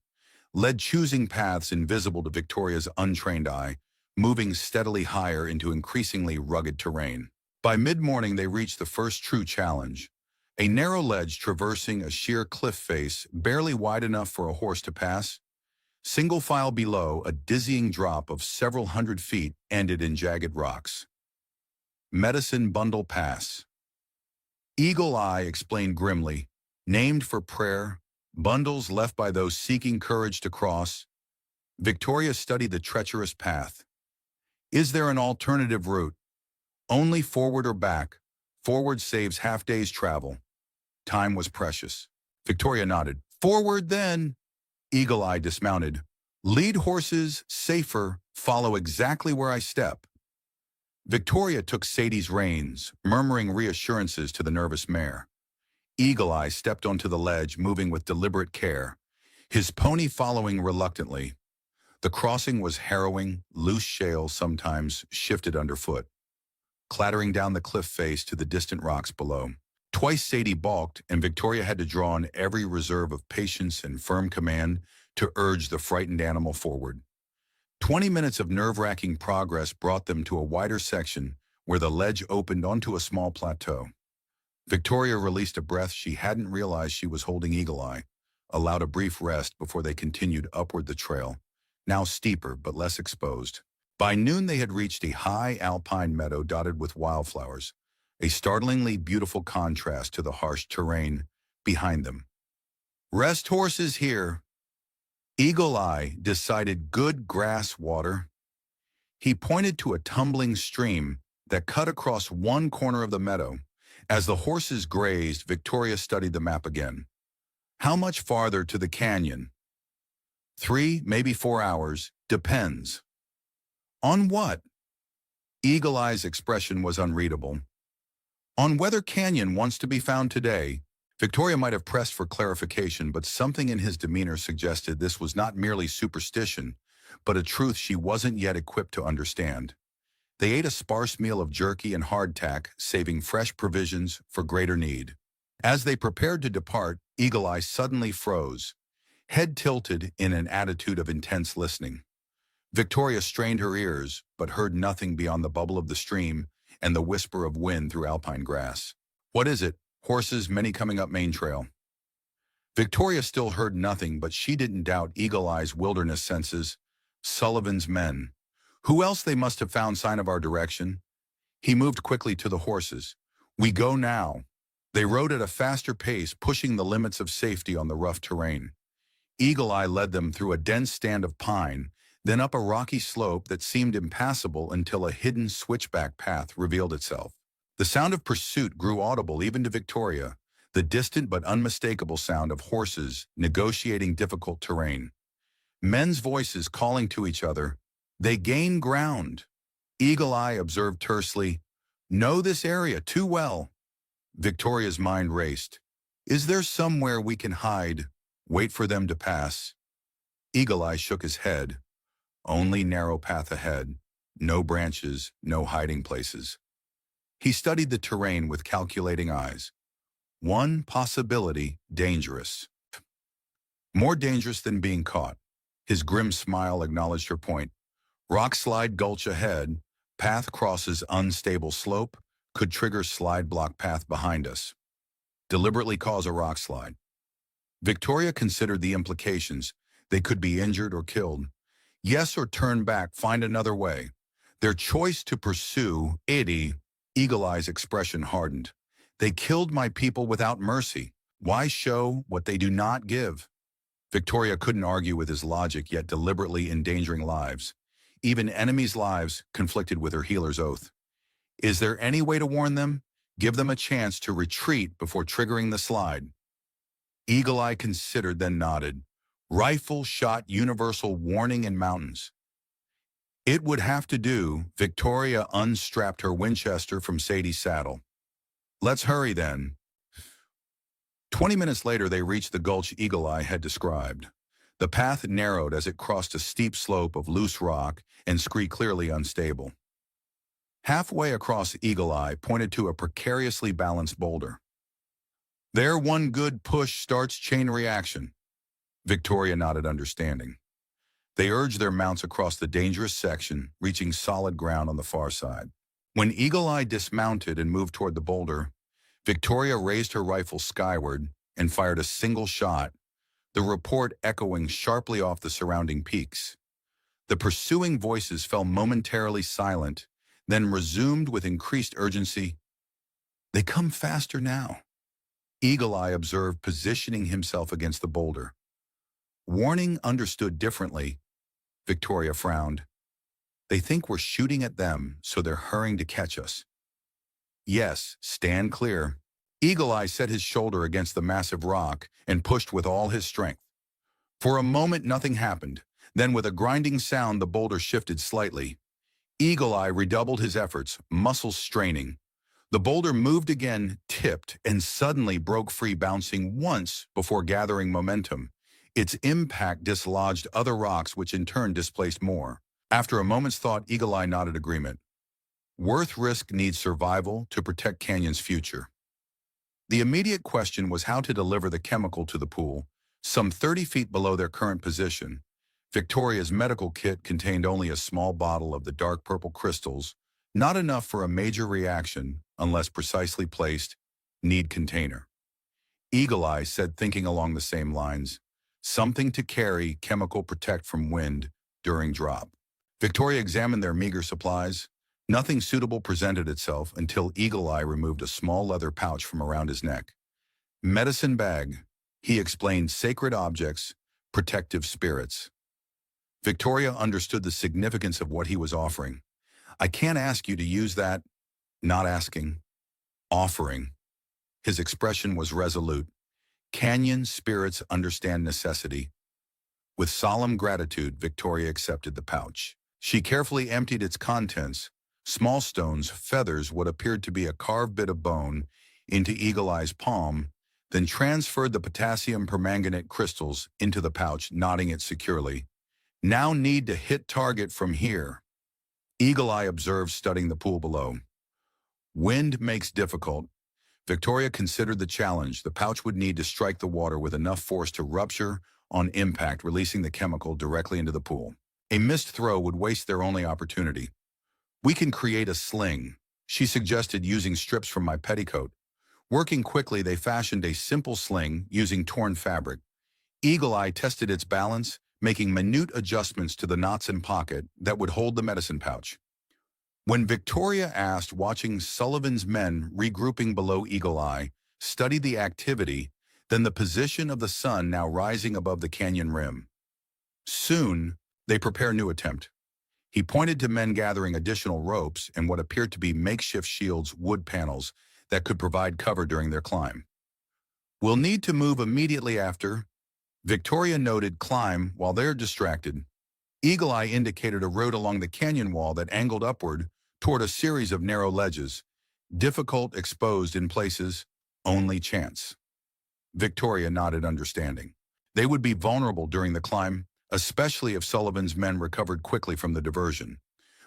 Speaker 1: led choosing paths invisible to Victoria's untrained eye, moving steadily higher into increasingly rugged terrain. By mid-morning, they reached the first true challenge, a narrow ledge traversing a sheer cliff face barely wide enough for a horse to pass. Single file below, a dizzying drop of several hundred feet ended in jagged rocks. Medicine Bundle Pass. Eagle Eye explained grimly, named for prayer, bundles left by those seeking courage to cross. Victoria studied the treacherous path. Is there an alternative route? Only forward or back. Forward saves half day's travel. Time was precious. Victoria nodded. Forward then. Eagle Eye dismounted. Lead horses, safer, follow exactly where I step. Victoria took Sadie's reins, murmuring reassurances to the nervous mare. Eagle Eye stepped onto the ledge, moving with deliberate care, his pony following reluctantly. The crossing was harrowing, loose shale sometimes shifted underfoot, clattering down the cliff face to the distant rocks below. Twice Sadie balked, and Victoria had to draw on every reserve of patience and firm command to urge the frightened animal forward. 20 minutes of nerve-wracking progress brought them to a wider section where the ledge opened onto a small plateau. Victoria released a breath she hadn't realized she was holding Eagle Eye, allowed a brief rest before they continued upward the trail, now steeper but less exposed. By noon they had reached a high alpine meadow dotted with wildflowers, a startlingly beautiful contrast to the harsh terrain behind them. Rest horses here. Eagle Eye decided good grass water. He pointed to a tumbling stream that cut across one corner of the meadow. As the horses grazed, Victoria studied the map again. How much farther to the canyon? 3, maybe 4 hours, depends. On what? Eagle Eye's expression was unreadable. On whether Canyon wants to be found today. Victoria might have pressed for clarification, but something in his demeanor suggested this was not merely superstition, but a truth she wasn't yet equipped to understand. They ate a sparse meal of jerky and hardtack, saving fresh provisions for greater need. As they prepared to depart, Eagle Eye suddenly froze, head tilted in an attitude of intense listening. Victoria strained her ears, but heard nothing beyond the bubble of the stream and the whisper of wind through alpine grass. What is it? Horses, many coming up main trail. Victoria still heard nothing, but she didn't doubt Eagle Eye's wilderness senses. Sullivan's men. Who else? They must have found sign of our direction. He moved quickly to the horses. We go now. They rode at a faster pace, pushing the limits of safety on the rough terrain. Eagle Eye led them through a dense stand of pine, then up a rocky slope that seemed impassable until a hidden switchback path revealed itself. The sound of pursuit grew audible even to Victoria, the distant but unmistakable sound of horses negotiating difficult terrain. Men's voices calling to each other. They gain ground. Eagle Eye observed tersely, know this area too well. Victoria's mind raced. Is there somewhere we can hide, wait for them to pass? Eagle Eye shook his head. Only narrow path ahead, no branches, no hiding places. He studied the terrain with calculating eyes. One possibility, dangerous. More dangerous than being caught. His grim smile acknowledged her point. Rock slide gulch ahead, path crosses unstable slope, could trigger slide block path behind us. Deliberately cause a rock slide. Victoria considered the implications. They could be injured or killed. Yes, or turn back, find another way. Their choice to pursue, Eagle Eye's expression hardened. They killed my people without mercy. Why show what they do not give? Victoria couldn't argue with his logic, yet deliberately endangering lives. Even enemies' lives conflicted with her healer's oath. Is there any way to warn them? Give them a chance to retreat before triggering the slide. Eagle Eye considered, then nodded. Rifle shot universal warning in mountains. It would have to do. Victoria unstrapped her Winchester from Sadie's saddle. Let's hurry then. 20 minutes later, they reached the gulch Eagle Eye had described. The path narrowed as it crossed a steep slope of loose rock and scree clearly unstable. Halfway across, Eagle Eye pointed to a precariously balanced boulder. There, one good push starts chain reaction. Victoria nodded understanding. They urged their mounts across the dangerous section, reaching solid ground on the far side. When Eagle Eye dismounted and moved toward the boulder, Victoria raised her rifle skyward and fired a single shot, the report echoing sharply off the surrounding peaks. The pursuing voices fell momentarily silent, then resumed with increased urgency. They come faster now. Eagle Eye observed positioning himself against the boulder. Warning understood differently, Victoria frowned. They think we're shooting at them, so they're hurrying to catch us. Yes, stand clear. Eagle Eye set his shoulder against the massive rock and pushed with all his strength. For a moment, nothing happened. Then with a grinding sound, the boulder shifted slightly. Eagle Eye redoubled his efforts, muscles straining. The boulder moved again, tipped, and suddenly broke free, bouncing once before gathering momentum. Its impact dislodged other rocks, which in turn displaced more. After a moment's thought, Eagle Eye nodded agreement. Worth risk needs survival to protect Canyon's future. The immediate question was how to deliver the chemical to the pool, some 30 feet below their current position. Victoria's medical kit contained only a small bottle of the dark purple crystals, not enough for a major reaction unless precisely placed, need container. Eagle Eye said, thinking along the same lines, something to carry, chemical protect from wind during drop. Victoria examined their meager supplies. Nothing suitable presented itself until Eagle Eye removed a small leather pouch from around his neck. Medicine bag, he explained, sacred objects, protective spirits. Victoria understood the significance of what he was offering. I can't ask you to use that. Not asking. Offering. His expression was resolute. Canyon spirits understand necessity. With solemn gratitude, Victoria accepted the pouch. She carefully emptied its contents, small stones, feathers, what appeared to be a carved bit of bone, into Eagle Eye's palm, then transferred the potassium permanganate crystals into the pouch, knotting it securely. Now need to hit target from here. Eagle Eye observed, studying the pool below. Wind makes difficult. Victoria considered the challenge. The pouch would need to strike the water with enough force to rupture on impact, releasing the chemical directly into the pool. A missed throw would waste their only opportunity. We can create a sling, she suggested, using strips from my petticoat. Working quickly, they fashioned a simple sling using torn fabric. Eagle Eye tested its balance, making minute adjustments to the knots and pocket that would hold the medicine pouch. When Victoria asked, watching Sullivan's men regrouping below Eagle Eye, studied the activity, then the position of the sun now rising above the canyon rim. Soon, they prepare new attempt. He pointed to men gathering additional ropes and what appeared to be makeshift shields, wood panels, that could provide cover during their climb. We'll need to move immediately after. Victoria noted, climb while they're distracted. Eagle Eye indicated a road along the canyon wall that angled upward toward a series of narrow ledges, difficult, exposed in places, only chance. Victoria nodded, understanding. They would be vulnerable during the climb, especially if Sullivan's men recovered quickly from the diversion.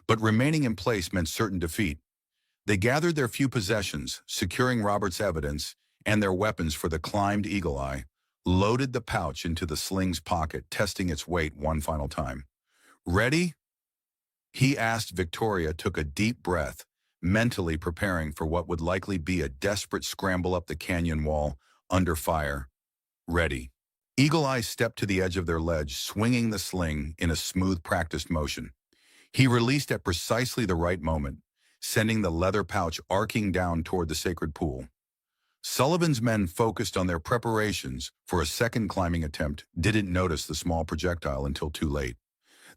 Speaker 1: But remaining in place meant certain defeat. They gathered their few possessions, securing Robert's evidence and their weapons for the climbed. Eagle Eye loaded the pouch into the sling's pocket, testing its weight one final time. Ready? He asked. Victoria took a deep breath, mentally preparing for what would likely be a desperate scramble up the canyon wall, under fire. Ready. Eagle Eye stepped to the edge of their ledge, swinging the sling in a smooth, practiced motion. He released at precisely the right moment, sending the leather pouch arcing down toward the sacred pool. Sullivan's men, focused on their preparations for a second climbing attempt, didn't notice the small projectile until too late.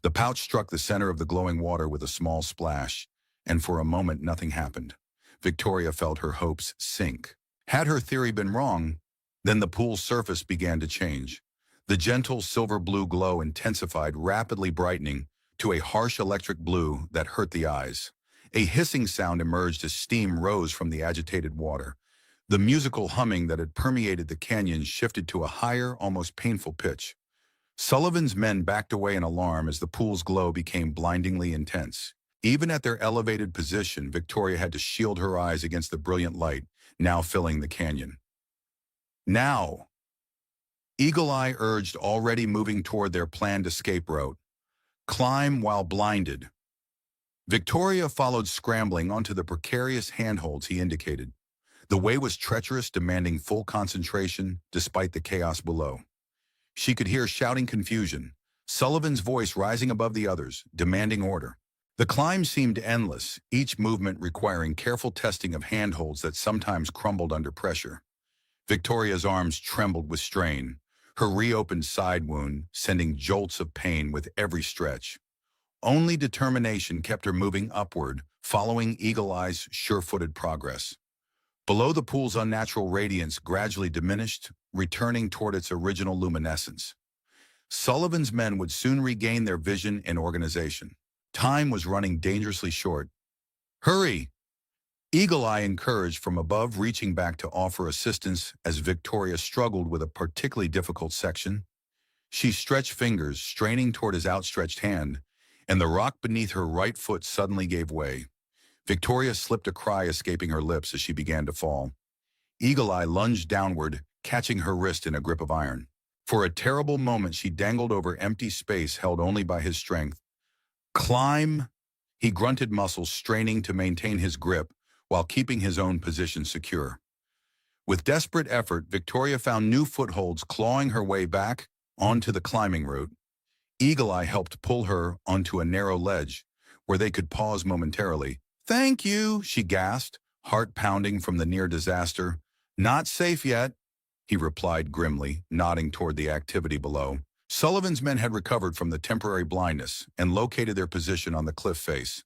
Speaker 1: The pouch struck the center of the glowing water with a small splash, and for a moment nothing happened. Victoria felt her hopes sink. Had her theory been wrong, then the pool's surface began to change. The gentle silver-blue glow intensified, rapidly brightening to a harsh electric blue that hurt the eyes. A hissing sound emerged as steam rose from the agitated water. The musical humming that had permeated the canyon shifted to a higher, almost painful pitch. Sullivan's men backed away in alarm as the pool's glow became blindingly intense. Even at their elevated position, Victoria had to shield her eyes against the brilliant light, now filling the canyon. Now! Eagle Eye urged, already moving toward their planned escape route. Climb while blinded. Victoria followed, scrambling onto the precarious handholds he indicated. The way was treacherous, demanding full concentration despite the chaos below. She could hear shouting confusion, Sullivan's voice rising above the others, demanding order. The climb seemed endless, each movement requiring careful testing of handholds that sometimes crumbled under pressure. Victoria's arms trembled with strain, her reopened side wound sending jolts of pain with every stretch. Only determination kept her moving upward, following Eagle Eye's sure-footed progress. Below, the pool's unnatural radiance gradually diminished, returning toward its original luminescence. Sullivan's men would soon regain their vision and organization. Time was running dangerously short. "Hurry!" Eagle Eye encouraged from above, reaching back to offer assistance as Victoria struggled with a particularly difficult section. She stretched fingers, straining toward his outstretched hand, and the rock beneath her right foot suddenly gave way. Victoria slipped a cry escaping her lips as she began to fall. Eagle Eye lunged downward, catching her wrist in a grip of iron. For a terrible moment, she dangled over empty space held only by his strength. "Climb!" He grunted, muscles straining to maintain his grip while keeping his own position secure. With desperate effort, Victoria found new footholds, clawing her way back onto the climbing route. Eagle Eye helped pull her onto a narrow ledge where they could pause momentarily. "Thank you," she gasped, heart pounding from the near disaster. "Not safe yet," he replied grimly, nodding toward the activity below. Sullivan's men had recovered from the temporary blindness and located their position on the cliff face.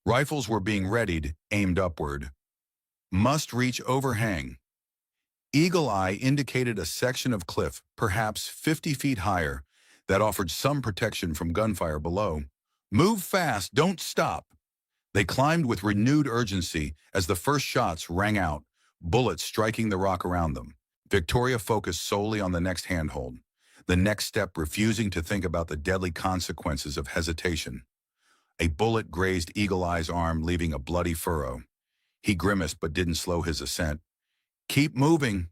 Speaker 1: Rifles were being readied, aimed upward. "Must reach overhang." Eagle Eye indicated a section of cliff, perhaps 50 feet higher, that offered some protection from gunfire below. "Move fast, don't stop." They climbed with renewed urgency as the first shots rang out, bullets striking the rock around them. Victoria focused solely on the next handhold, the next step, refusing to think about the deadly consequences of hesitation. A bullet grazed Eagle Eye's arm, leaving a bloody furrow. He grimaced but didn't slow his ascent. "Keep moving,"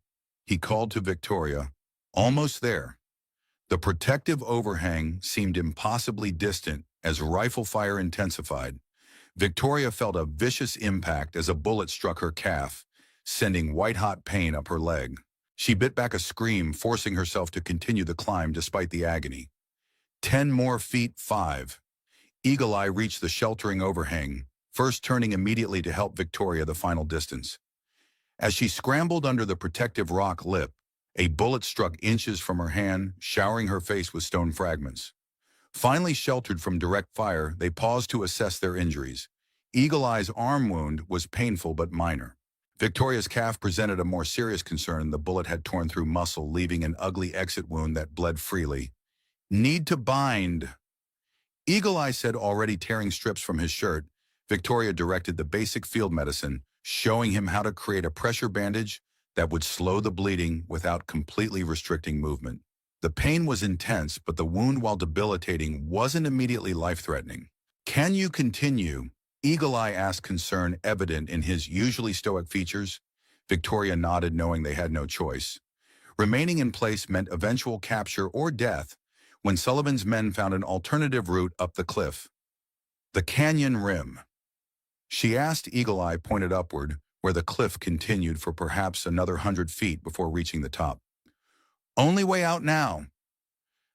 Speaker 1: he called to Victoria. Almost there. The protective overhang seemed impossibly distant as rifle fire intensified. Victoria felt a vicious impact as a bullet struck her calf, sending white-hot pain up her leg. She bit back a scream, forcing herself to continue the climb despite the agony. 10 more feet, 5. Eagle Eye reached the sheltering overhang, first turning immediately to help Victoria the final distance. As she scrambled under the protective rock lip, a bullet struck inches from her hand, showering her face with stone fragments. Finally sheltered from direct fire, they paused to assess their injuries. Eagle Eye's arm wound was painful but minor. Victoria's calf presented a more serious concern. The bullet had torn through muscle, leaving an ugly exit wound that bled freely. "Need to bind." Eagle Eye said, already tearing strips from his shirt. Victoria directed the basic field medicine, showing him how to create a pressure bandage that would slow the bleeding without completely restricting movement. The pain was intense, but the wound, while debilitating, wasn't immediately life-threatening. "Can you continue?" Eagle Eye asked, concern evident in his usually stoic features. Victoria nodded, knowing they had no choice. Remaining in place meant eventual capture or death when Sullivan's men found an alternative route up the cliff. "The canyon rim." She asked. Eagle Eye pointed upward, where the cliff continued for perhaps another 100 feet before reaching the top. "Only way out now."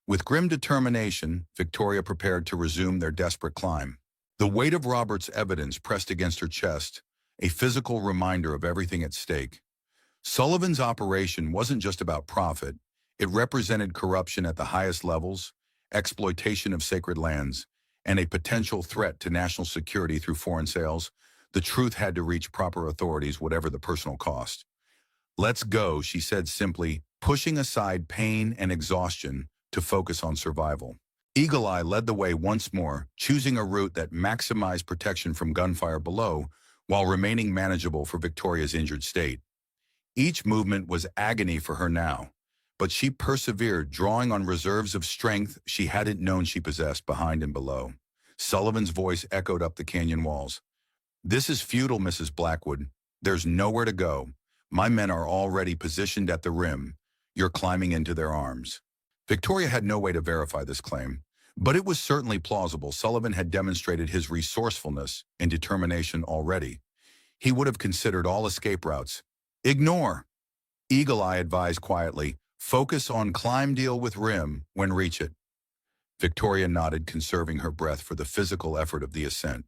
Speaker 1: With grim determination, Victoria prepared to resume their desperate climb. The weight of Robert's evidence pressed against her chest, a physical reminder of everything at stake. Sullivan's operation wasn't just about profit. It represented corruption at the highest levels, exploitation of sacred lands, and a potential threat to national security through foreign sales. The truth had to reach proper authorities, whatever the personal cost. "Let's go," she said simply, pushing aside pain and exhaustion to focus on survival. Eagle Eye led the way once more, choosing a route that maximized protection from gunfire below while remaining manageable for Victoria's injured state. Each movement was agony for her now, but she persevered, drawing on reserves of strength she hadn't known she possessed behind and below. Sullivan's voice echoed up the canyon walls. "This is futile, Mrs. Blackwood. There's nowhere to go. My men are already positioned at the rim. You're climbing into their arms." Victoria had no way to verify this claim, but it was certainly plausible. Sullivan had demonstrated his resourcefulness and determination already. He would have considered all escape routes. "Ignore," Eagle Eye advised quietly. "Focus on climb, deal with rim when reach it." Victoria nodded, conserving her breath for the physical effort of the ascent.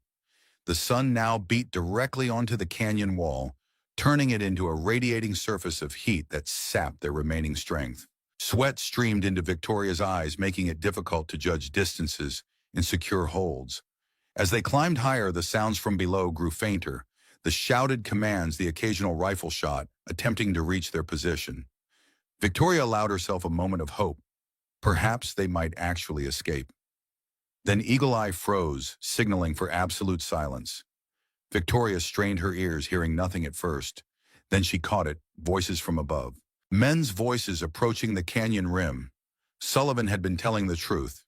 Speaker 1: The sun now beat directly onto the canyon wall, turning it into a radiating surface of heat that sapped their remaining strength. Sweat streamed into Victoria's eyes, making it difficult to judge distances and secure holds. As they climbed higher, the sounds from below grew fainter, the shouted commands, the occasional rifle shot, attempting to reach their position. Victoria allowed herself a moment of hope. Perhaps they might actually escape. Then Eagle Eye froze, signaling for absolute silence. Victoria strained her ears, hearing nothing at first. Then she caught it, voices from above. Men's voices approaching the canyon rim. Sullivan had been telling the truth.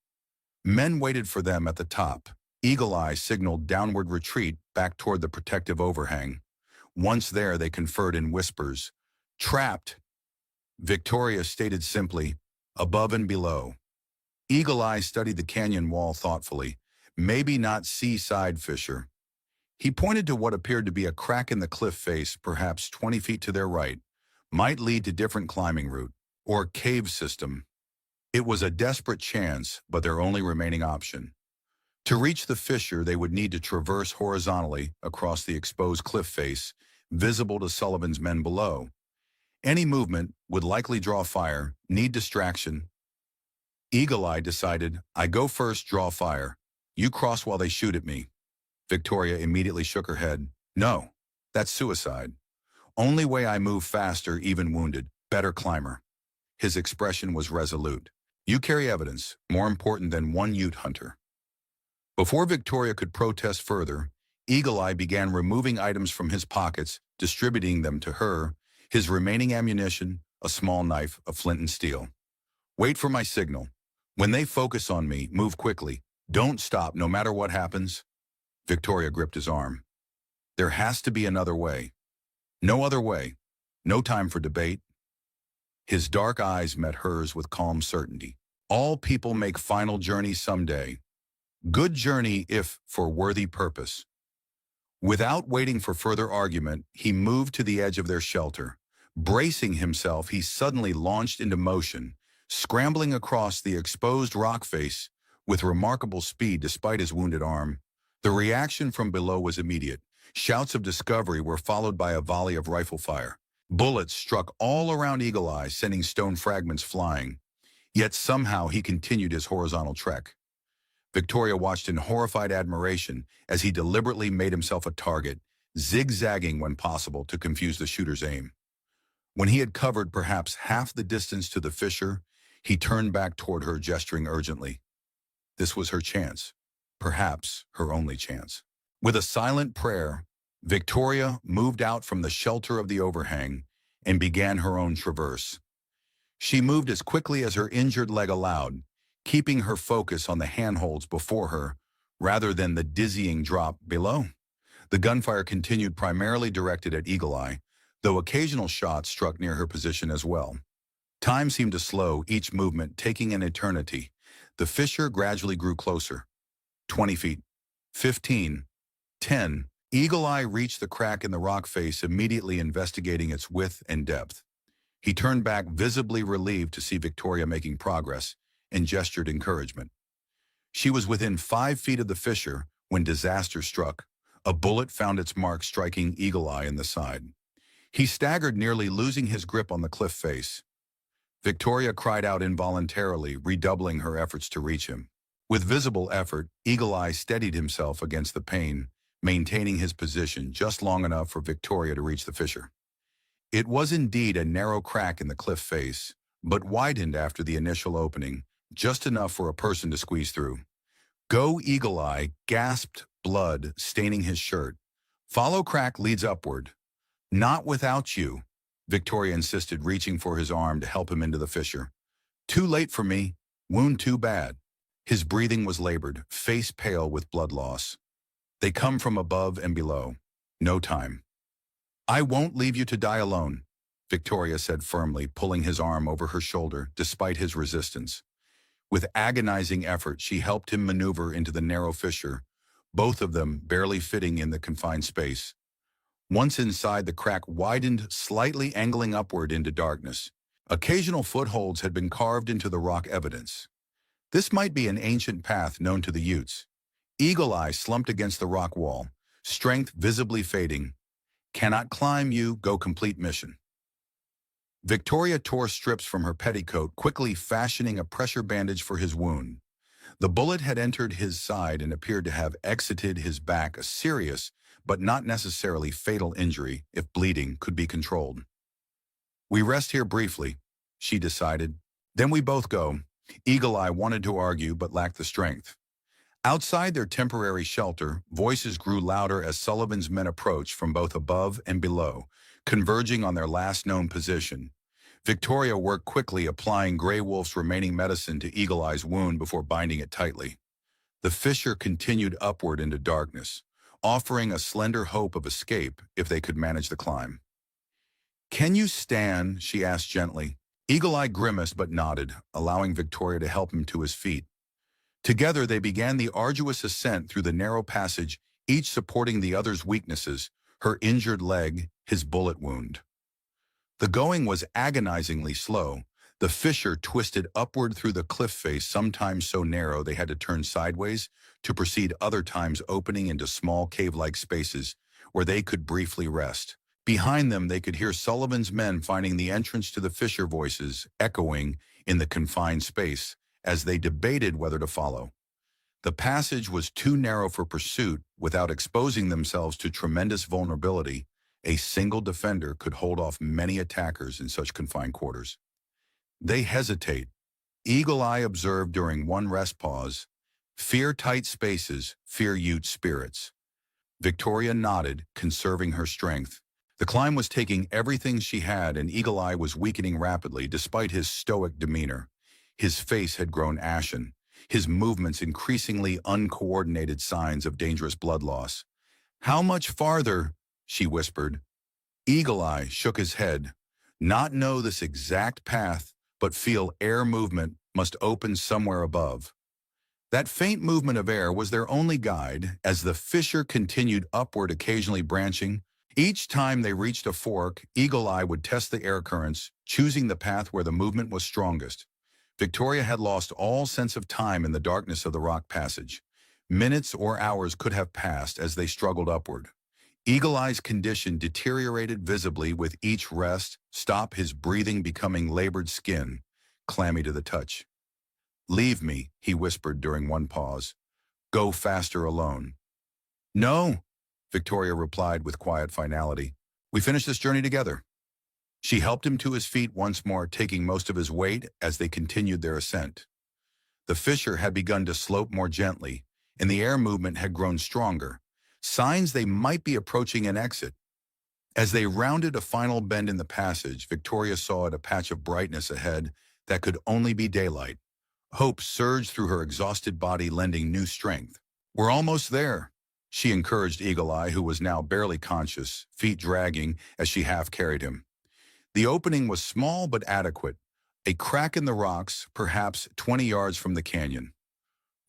Speaker 1: Men waited for them at the top. Eagle Eye signaled downward retreat back toward the protective overhang. Once there, they conferred in whispers. Trapped, Victoria stated simply, above and below. Eagle Eye studied the canyon wall thoughtfully. Maybe not seaside fissure. He pointed to what appeared to be a crack in the cliff face, perhaps 20 feet to their right. Might lead to different climbing route, or cave system. It was a desperate chance, but their only remaining option. To reach the fissure, they would need to traverse horizontally across the exposed cliff face, visible to Sullivan's men below. Any movement would likely draw fire, need distraction. Eagle Eye decided, I go first, draw fire. You cross while they shoot at me. Victoria immediately shook her head. No, that's suicide. Only way I move faster, even wounded, better climber. His expression was resolute. You carry evidence, more important than one Ute hunter. Before Victoria could protest further, Eagle Eye began removing items from his pockets, distributing them to her, his remaining ammunition, a small knife, a flint and steel. Wait for my signal. When they focus on me, move quickly. Don't stop, no matter what happens. Victoria gripped his arm. There has to be another way. No other way. No time for debate. His dark eyes met hers with calm certainty. All people make final journeys someday. Good journey if for worthy purpose. Without waiting for further argument, he moved to the edge of their shelter. Bracing himself, he suddenly launched into motion, scrambling across the exposed rock face with remarkable speed despite his wounded arm. The reaction from below was immediate. Shouts of discovery were followed by a volley of rifle fire. Bullets struck all around Eagle Eye, sending stone fragments flying. Yet somehow he continued his horizontal trek. Victoria watched in horrified admiration as he deliberately made himself a target, zigzagging when possible to confuse the shooter's aim. When he had covered perhaps half the distance to the fissure, he turned back toward her, gesturing urgently. This was her chance, perhaps her only chance. With a silent prayer, Victoria moved out from the shelter of the overhang and began her own traverse. She moved as quickly as her injured leg allowed, keeping her focus on the handholds before her rather than the dizzying drop below. The gunfire continued, primarily directed at Eagle Eye, though occasional shots struck near her position as well. Time seemed to slow, each movement taking an eternity. The fissure gradually grew closer. 20 feet. 15. 10. Eagle Eye reached the crack in the rock face, immediately investigating its width and depth. He turned back, visibly relieved to see Victoria making progress, and gestured encouragement. She was within 5 feet of the fissure when disaster struck. A bullet found its mark, striking Eagle Eye in the side. He staggered, nearly losing his grip on the cliff face. Victoria cried out involuntarily, redoubling her efforts to reach him. With visible effort, Eagle Eye steadied himself against the pain, maintaining his position just long enough for Victoria to reach the fissure. It was indeed a narrow crack in the cliff face, but widened after the initial opening, just enough for a person to squeeze through. Go, Eagle Eye, gasped, blood staining his shirt. Follow crack leads upward. Not without you, Victoria insisted, reaching for his arm to help him into the fissure. Too late for me, wound too bad. His breathing was labored, face pale with blood loss. They come from above and below. No time. I won't leave you to die alone, Victoria said firmly, pulling his arm over her shoulder despite his resistance. With agonizing effort, she helped him maneuver into the narrow fissure, both of them barely fitting in the confined space. Once inside, the crack widened, slightly angling upward into darkness. Occasional footholds had been carved into the rock evidence. This might be an ancient path known to the Utes. Eagle Eye slumped against the rock wall, strength visibly fading. Cannot climb you, go complete mission. Victoria tore strips from her petticoat, quickly fashioning a pressure bandage for his wound. The bullet had entered his side and appeared to have exited his back, a serious, but not necessarily fatal injury if bleeding could be controlled. We rest here briefly, she decided. Then we both go. Eagle Eye wanted to argue but lacked the strength. Outside their temporary shelter, voices grew louder as Sullivan's men approached from both above and below, converging on their last known position. Victoria worked quickly, applying Grey Wolf's remaining medicine to Eagle Eye's wound before binding it tightly. The fissure continued upward into darkness, offering a slender hope of escape if they could manage the climb. "Can you stand?" she asked gently. Eagle Eye grimaced but nodded, allowing Victoria to help him to his feet. Together they began the arduous ascent through the narrow passage, each supporting the other's weaknesses, her injured leg, his bullet wound. The going was agonizingly slow. The fissure twisted upward through the cliff face, sometimes so narrow they had to turn sideways to proceed, other times opening into small cave-like spaces where they could briefly rest. Behind them they could hear Sullivan's men finding the entrance to the fissure, voices echoing in the confined space as they debated whether to follow. The passage was too narrow for pursuit without exposing themselves to tremendous vulnerability. A single defender could hold off many attackers in such confined quarters. They hesitate. Eagle Eye observed during one rest pause. Fear tight spaces, fear Ute spirits. Victoria nodded, conserving her strength. The climb was taking everything she had, and Eagle Eye was weakening rapidly despite his stoic demeanor. His face had grown ashen, his movements increasingly uncoordinated, signs of dangerous blood loss. "How much farther?" she whispered. Eagle Eye shook his head. "Not know this exact path, but feel air movement must open somewhere above." That faint movement of air was their only guide as the fissure continued upward, occasionally branching. Each time they reached a fork, Eagle Eye would test the air currents, choosing the path where the movement was strongest. Victoria had lost all sense of time in the darkness of the rock passage. Minutes or hours could have passed as they struggled upward. Eagle Eye's condition deteriorated visibly with each rest, stop, his breathing becoming labored skin, clammy to the touch. "Leave me," he whispered during one pause. "Go faster alone." "No," Victoria replied with quiet finality. "We finish this journey together." She helped him to his feet once more, taking most of his weight as they continued their ascent. The fissure had begun to slope more gently, and the air movement had grown stronger, signs they might be approaching an exit. As they rounded a final bend in the passage, Victoria saw a patch of brightness ahead that could only be daylight. Hope surged through her exhausted body, lending new strength. "We're almost there," she encouraged Eagle Eye, who was now barely conscious, feet dragging as she half-carried him. The opening was small but adequate, a crack in the rocks, perhaps 20 yards from the canyon.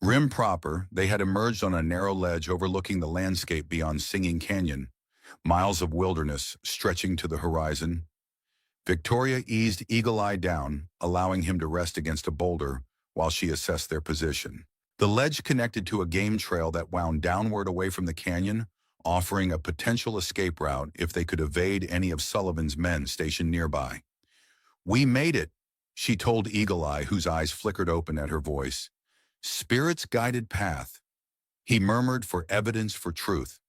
Speaker 1: Rim proper, they had emerged on a narrow ledge overlooking the landscape beyond Singing Canyon, miles of wilderness stretching to the horizon. Victoria eased Eagle Eye down, allowing him to rest against a boulder while she assessed their position. The ledge connected to a game trail that wound downward away from the canyon, offering a potential escape route if they could evade any of Sullivan's men stationed nearby. "We made it," she told Eagle Eye, whose eyes flickered open at her voice. "Spirit's guided path," he murmured, "for evidence, for truth."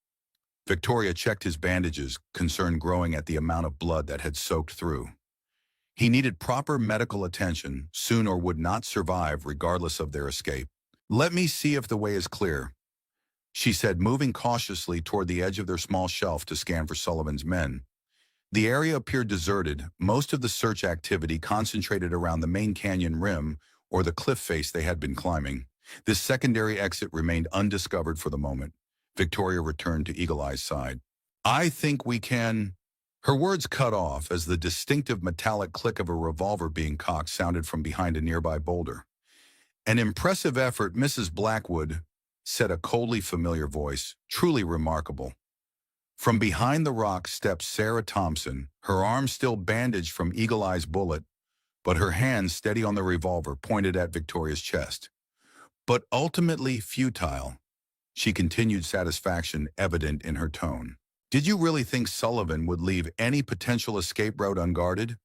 Speaker 1: Victoria checked his bandages, concern growing at the amount of blood that had soaked through. He needed proper medical attention, soon, or would not survive regardless of their escape. "Let me see if the way is clear," she said, moving cautiously toward the edge of their small shelf to scan for Sullivan's men. The area appeared deserted, most of the search activity concentrated around the main canyon rim or the cliff face they had been climbing. This secondary exit remained undiscovered for the moment. Victoria returned to Eagle Eye's side. "I think we can—" Her words cut off as the distinctive metallic click of a revolver being cocked sounded from behind a nearby boulder. "An impressive effort, Mrs. Blackwood," said a coldly familiar voice, "truly remarkable." From behind the rock stepped Sarah Thompson, her arm still bandaged from Eagle Eye's bullet, but her hand steady on the revolver pointed at Victoria's chest. but ultimately futile. She continued, satisfaction evident in her tone. Did you really think Sullivan would leave any potential escape route unguarded?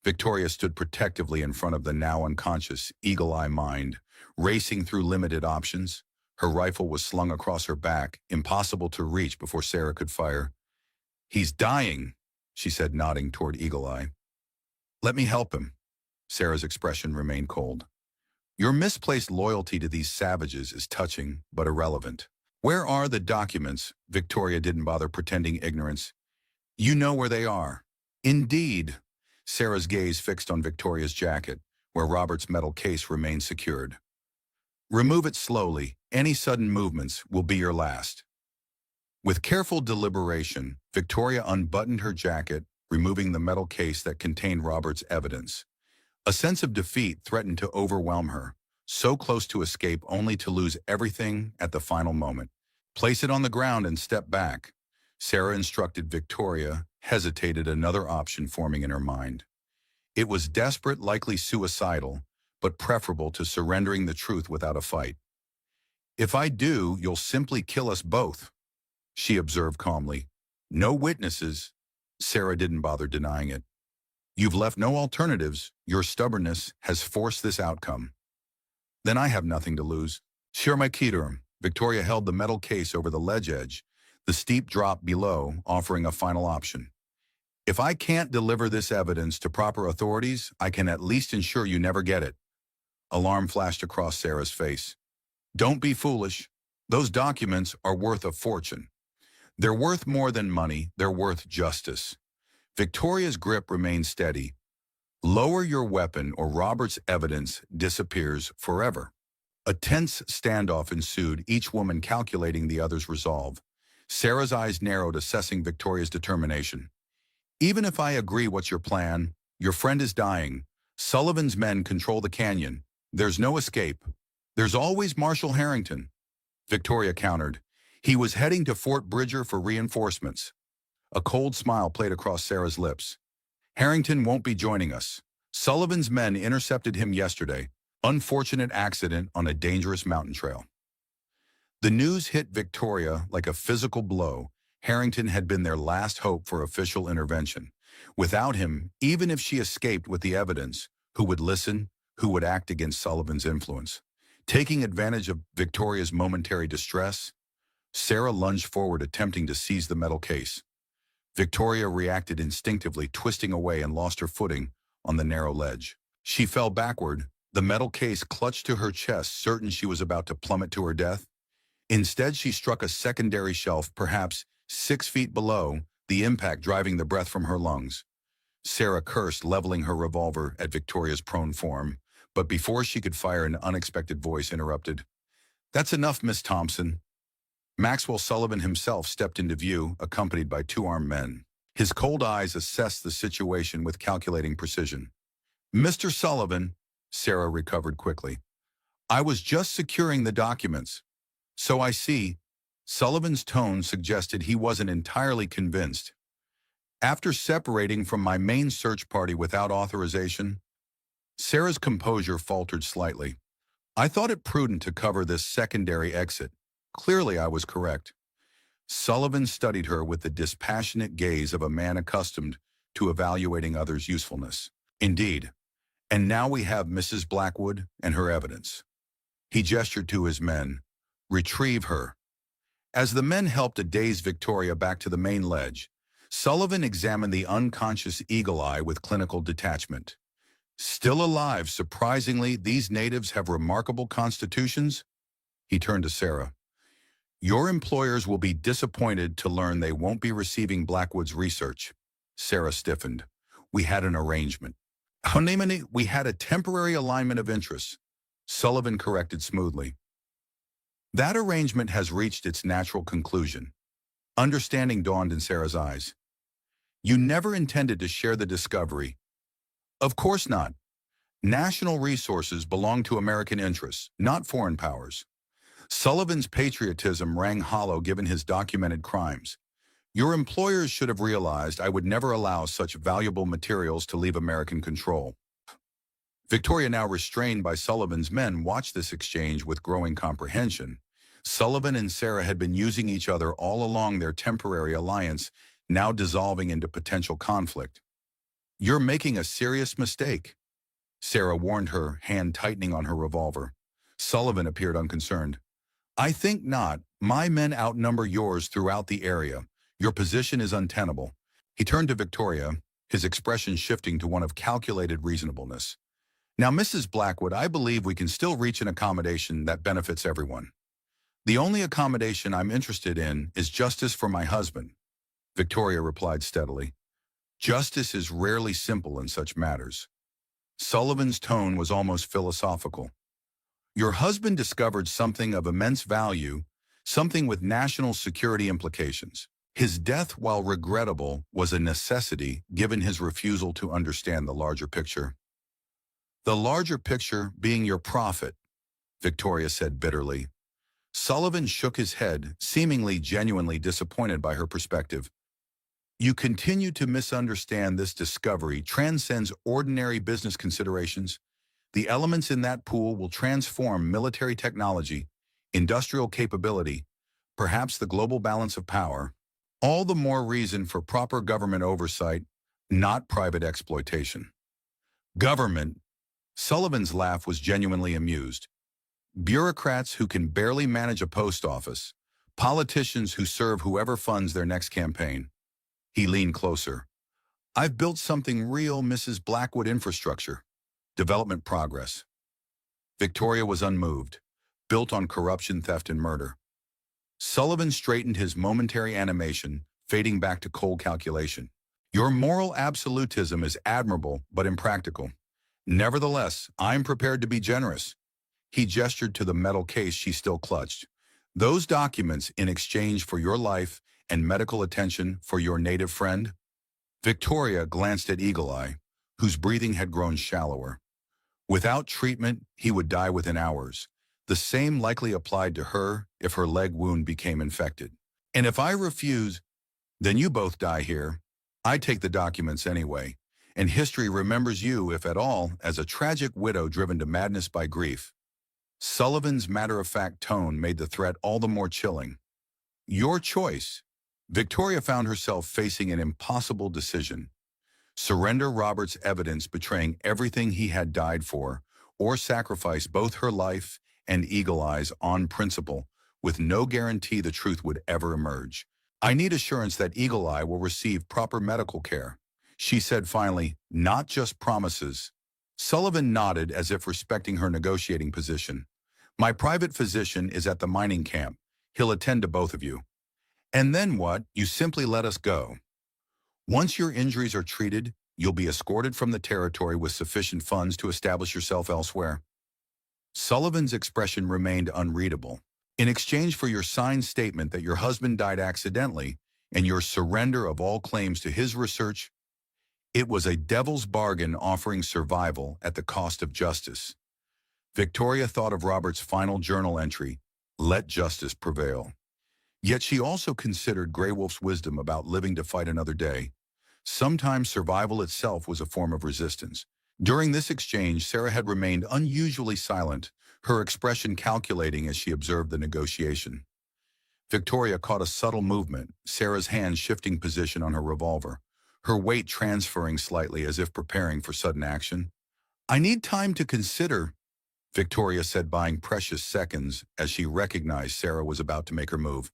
Speaker 1: Victoria stood protectively in front of the now unconscious, eagle-eye mind, racing through limited options. Her rifle was slung across her back, impossible to reach before Sarah could fire. He's dying, she said, nodding toward Eagle-Eye. Let me help him. Sarah's expression remained cold. Your misplaced loyalty to these savages is touching, but irrelevant. Where are the documents? Victoria didn't bother pretending ignorance. You know where they are. Indeed. Sarah's gaze fixed on Victoria's jacket, where Robert's metal case remained secured. Remove it slowly. Any sudden movements will be your last. With careful deliberation, Victoria unbuttoned her jacket, removing the metal case that contained Robert's evidence. A sense of defeat threatened to overwhelm her, so close to escape only to lose everything at the final moment. Place it on the ground and step back. Sarah instructed Victoria, hesitated, another option forming in her mind. It was desperate, likely suicidal, but preferable to surrendering the truth without a fight. If I do, you'll simply kill us both, she observed calmly. No witnesses. Sarah didn't bother denying it. You've left no alternatives. Your stubbornness has forced this outcome. Then I have nothing to lose. Share my key to him. Victoria held the metal case over the ledge edge, the steep drop below, offering a final option. If I can't deliver this evidence to proper authorities, I can at least ensure you never get it. Alarm flashed across Sarah's face. Don't be foolish. Those documents are worth a fortune. They're worth more than money. They're worth justice. Victoria's grip remained steady. Lower your weapon or Robert's evidence disappears forever. A tense standoff ensued, each woman calculating the other's resolve. Sarah's eyes narrowed, assessing Victoria's determination. Even if I agree, what's your plan? Your friend is dying. Sullivan's men control the canyon. There's no escape. There's always Marshal Harrington. Victoria countered. He was heading to Fort Bridger for reinforcements. A cold smile played across Sarah's lips. Harrington won't be joining us. Sullivan's men intercepted him yesterday. Unfortunate accident on a dangerous mountain trail. The news hit Victoria like a physical blow. Harrington had been their last hope for official intervention. Without him, even if she escaped with the evidence, who would listen, who would act against Sullivan's influence? Taking advantage of Victoria's momentary distress, Sarah lunged forward, attempting to seize the metal case. Victoria reacted instinctively, twisting away, and lost her footing on the narrow ledge. She fell backward, the metal case clutched to her chest, certain she was about to plummet to her death. Instead, she struck a secondary shelf, perhaps 6 feet below, the impact driving the breath from her lungs. Sarah cursed, leveling her revolver at Victoria's prone form, but before she could fire, an unexpected voice interrupted. That's enough, Miss Thompson. Maxwell Sullivan himself stepped into view, accompanied by 2 armed men. His cold eyes assessed the situation with calculating precision. Mr. Sullivan, Sarah recovered quickly. I was just securing the documents. So I see. Sullivan's tone suggested he wasn't entirely convinced. After separating from my main search party without authorization, Sarah's composure faltered slightly. I thought it prudent to cover this secondary exit. Clearly I was correct. Sullivan studied her with the dispassionate gaze of a man accustomed to evaluating others' usefulness. Indeed. And now we have Mrs. Blackwood and her evidence. He gestured to his men. Retrieve her. As the men helped a dazed Victoria back to the main ledge, Sullivan examined the unconscious Eagle-Eye with clinical detachment. Still alive, surprisingly, these natives have remarkable constitutions. He turned to Sarah. Your employers will be disappointed to learn they won't be receiving Blackwood's research. Sarah stiffened. We had an arrangement. We had a temporary alignment of interests. Sullivan corrected smoothly. That arrangement has reached its natural conclusion. Understanding dawned in Sarah's eyes. You never intended to share the discovery. Of course not. National resources belong to American interests, not foreign powers. Sullivan's patriotism rang hollow given his documented crimes. Your employers should have realized I would never allow such valuable materials to leave American control. Victoria, now restrained by Sullivan's men, watched this exchange with growing comprehension. Sullivan and Sarah had been using each other all along, their temporary alliance now dissolving into potential conflict. "You're making a serious mistake," Sarah warned her, hand tightening on her revolver. Sullivan appeared unconcerned. "I think not. My men outnumber yours throughout the area. Your position is untenable." He turned to Victoria, his expression shifting to one of calculated reasonableness. "Now, Mrs. Blackwood, I believe we can still reach an accommodation that benefits everyone. The only accommodation I'm interested in is justice for my husband," Victoria replied steadily. "Justice is rarely simple in such matters." Sullivan's tone was almost philosophical. "Your husband discovered something of immense value, something with national security implications. His death, while regrettable, was a necessity given his refusal to understand the larger picture." "The larger picture being your profit," Victoria said bitterly. Sullivan shook his head, seemingly genuinely disappointed by her perspective. "You continue to misunderstand. This discovery transcends ordinary business considerations. The elements in that pool will transform military technology, industrial capability, perhaps the global balance of power. All the more reason for proper government oversight, not private exploitation." "Government?" Sullivan's laugh was genuinely amused. "Bureaucrats who can barely manage a post office, politicians who serve whoever funds their next campaign." He leaned closer. "I've built something real, Mrs. Blackwood. Infrastructure. Development progress." Victoria was unmoved, built on corruption, theft, and murder. Sullivan straightened, his momentary animation fading back to cold calculation. "Your moral absolutism is admirable but impractical. Nevertheless, I'm prepared to be generous." He gestured to the metal case she still clutched. "Those documents in exchange for your life and medical attention for your native friend?" Victoria glanced at Eagle Eye, whose breathing had grown shallower. "Without treatment, he would die within hours. The same likely applied to her if her leg wound became infected. And if I refuse, then you both die here. I take the documents anyway, and history remembers you, if at all, as a tragic widow driven to madness by grief." Sullivan's matter-of-fact tone made the threat all the more chilling. "Your choice." Victoria found herself facing an impossible decision. Surrender Robert's evidence betraying everything he had died for, or sacrifice both her life and Eagle Eye's on principle, with no guarantee the truth would ever emerge. "I need assurance that Eagle Eye will receive proper medical care," she said finally, "not just promises." Sullivan nodded as if respecting her negotiating position. "My private physician is at the mining camp. He'll attend to both of you." "And then what? You simply let us go." "Once your injuries are treated, you'll be escorted from the territory with sufficient funds to establish yourself elsewhere." Sullivan's expression remained unreadable. "In exchange for your signed statement that your husband died accidentally and your surrender of all claims to his research, it was a devil's bargain offering survival at the cost of justice." Victoria thought of Robert's final journal entry, "Let justice prevail." Yet she also considered Grey Wolf's wisdom about living to fight another day. Sometimes survival itself was a form of resistance. During this exchange, Sarah had remained unusually silent, her expression calculating as she observed the negotiation. Victoria caught a subtle movement, Sarah's hand shifting position on her revolver, her weight transferring slightly as if preparing for sudden action. "I need time to consider," Victoria said, buying precious seconds as she recognized Sarah was about to make her move.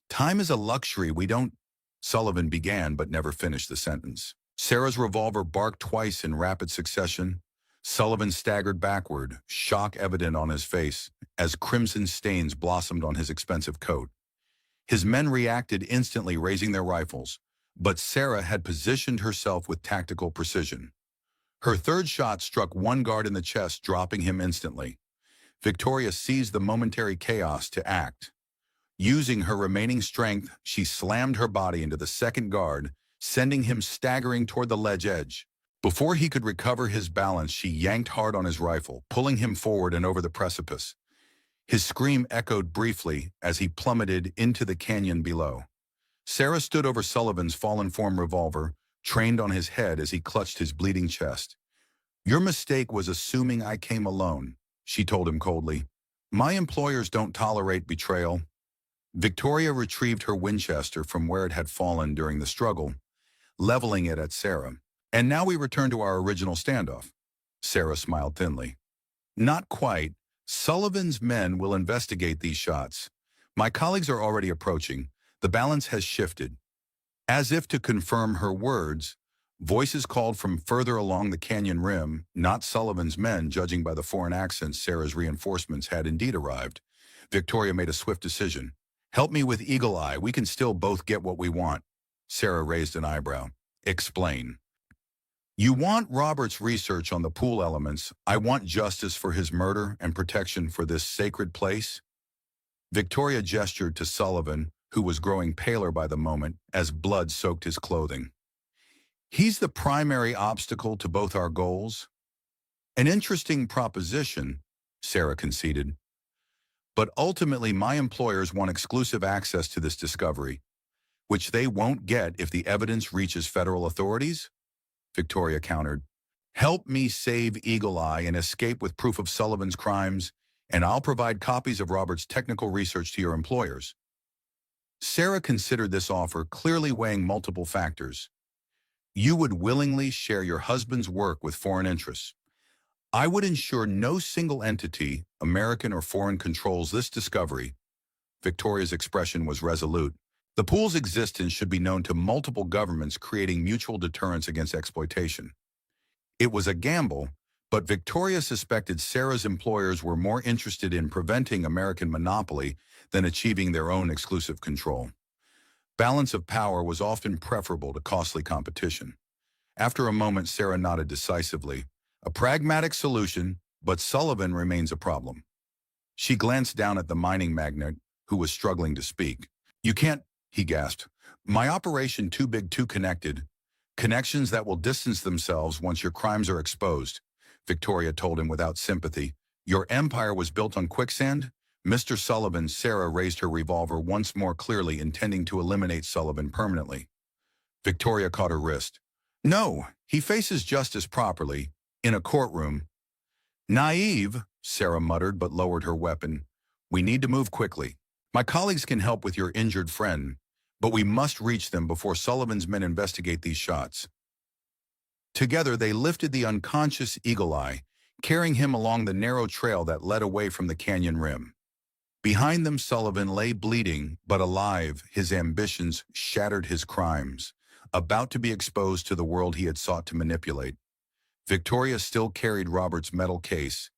Speaker 1: "Time is a luxury we don't—" Sullivan began but never finished the sentence. Sarah's revolver barked twice in rapid succession. Sullivan staggered backward, shock evident on his face, as crimson stains blossomed on his expensive coat. His men reacted instantly, raising their rifles, but Sarah had positioned herself with tactical precision. Her third shot struck one guard in the chest, dropping him instantly. Victoria seized the momentary chaos to act. Using her remaining strength, she slammed her body into the second guard, sending him staggering toward the ledge edge. Before he could recover his balance, she yanked hard on his rifle, pulling him forward and over the precipice. His scream echoed briefly as he plummeted into the canyon below. Sarah stood over Sullivan's fallen form revolver, trained on his head as he clutched his bleeding chest. Your mistake was assuming I came alone, she told him coldly. My employers don't tolerate betrayal. Victoria retrieved her Winchester from where it had fallen during the struggle, leveling it at Sarah. And now we return to our original standoff. Sarah smiled thinly. Not quite. Sullivan's men will investigate these shots. My colleagues are already approaching. The balance has shifted. As if to confirm her words, voices called from further along the canyon rim, not Sullivan's men, judging by the foreign accents. Sarah's reinforcements had indeed arrived. Victoria made a swift decision. Help me with Eagle Eye. We can still both get what we want. Sarah raised an eyebrow. Explain. You want Robert's research on the pool elements. I want justice for his murder and protection for this sacred place. Victoria gestured to Sullivan, who was growing paler by the moment as blood soaked his clothing. He's the primary obstacle to both our goals. An interesting proposition, Sarah conceded. But ultimately, my employers want exclusive access to this discovery, which they won't get if the evidence reaches federal authorities, Victoria countered. Help me save Eagle Eye and escape with proof of Sullivan's crimes, and I'll provide copies of Robert's technical research to your employers. Sarah considered this offer, clearly weighing multiple factors. You would willingly share your husband's work with foreign interests. I would ensure no single entity, American or foreign, controls this discovery. Victoria's expression was resolute. The pool's existence should be known to multiple governments, creating mutual deterrence against exploitation. It was a gamble, but Victoria suspected Sarah's employers were more interested in preventing American monopoly than achieving their own exclusive control. Balance of power was often preferable to costly competition. After a moment, Sarah nodded decisively. A pragmatic solution, but Sullivan remains a problem. She glanced down at the mining magnate, who was struggling to speak. You can't, he gasped. My operation too big, too connected. Connections that will distance themselves once your crimes are exposed, Victoria told him without sympathy. Your empire was built on quicksand? Mr. Sullivan. Sarah raised her revolver once more, clearly intending to eliminate Sullivan permanently. Victoria caught her wrist. No, he faces justice properly, in a courtroom. Naive, Sarah muttered but lowered her weapon. We need to move quickly. My colleagues can help with your injured friend, but we must reach them before Sullivan's men investigate these shots. Together they lifted the unconscious Eagle Eye, carrying him along the narrow trail that led away from the canyon rim. Behind them, Sullivan lay bleeding, but alive, his ambitions shattered, his crimes, about to be exposed to the world he had sought to manipulate. Victoria still carried Robert's metal case,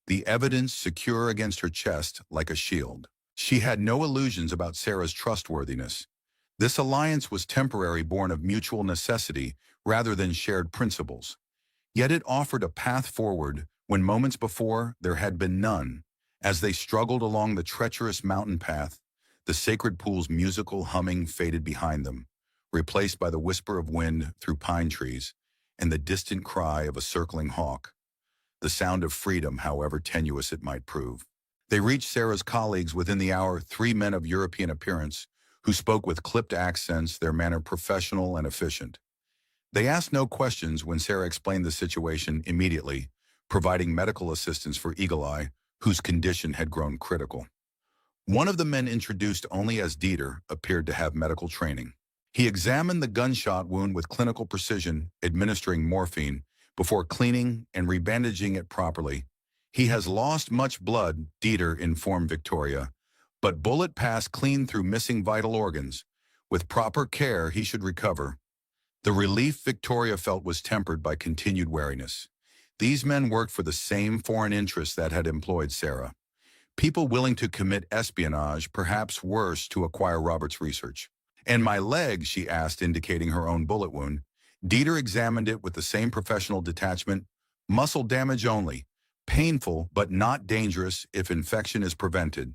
Speaker 1: the evidence secure against her chest like a shield. She had no illusions about Sarah's trustworthiness. This alliance was temporary, born of mutual necessity rather than shared principles. Yet it offered a path forward when moments before there had been none. As they struggled along the treacherous mountain path, the sacred pool's musical humming faded behind them, replaced by the whisper of wind through pine trees and the distant cry of a circling hawk, the sound of freedom, however tenuous it might prove. They reached Sarah's colleagues within the hour, 3 men of European appearance, who spoke with clipped accents, their manner professional and efficient. They asked no questions when Sarah explained the situation immediately, providing medical assistance for Eagle Eye, whose condition had grown critical. One of the men, introduced only as Dieter, appeared to have medical training. He examined the gunshot wound with clinical precision, administering morphine before cleaning and rebandaging it properly. He has lost much blood, Dieter informed Victoria, but bullet passed clean through missing vital organs. With proper care, he should recover. The relief Victoria felt was tempered by continued wariness. These men worked for the same foreign interests that had employed Sarah. People willing to commit espionage, perhaps worse, to acquire Robert's research. And my leg, she asked, indicating her own bullet wound. Dieter examined it with the same professional detachment. Muscle damage only. Painful, but not dangerous if infection is prevented.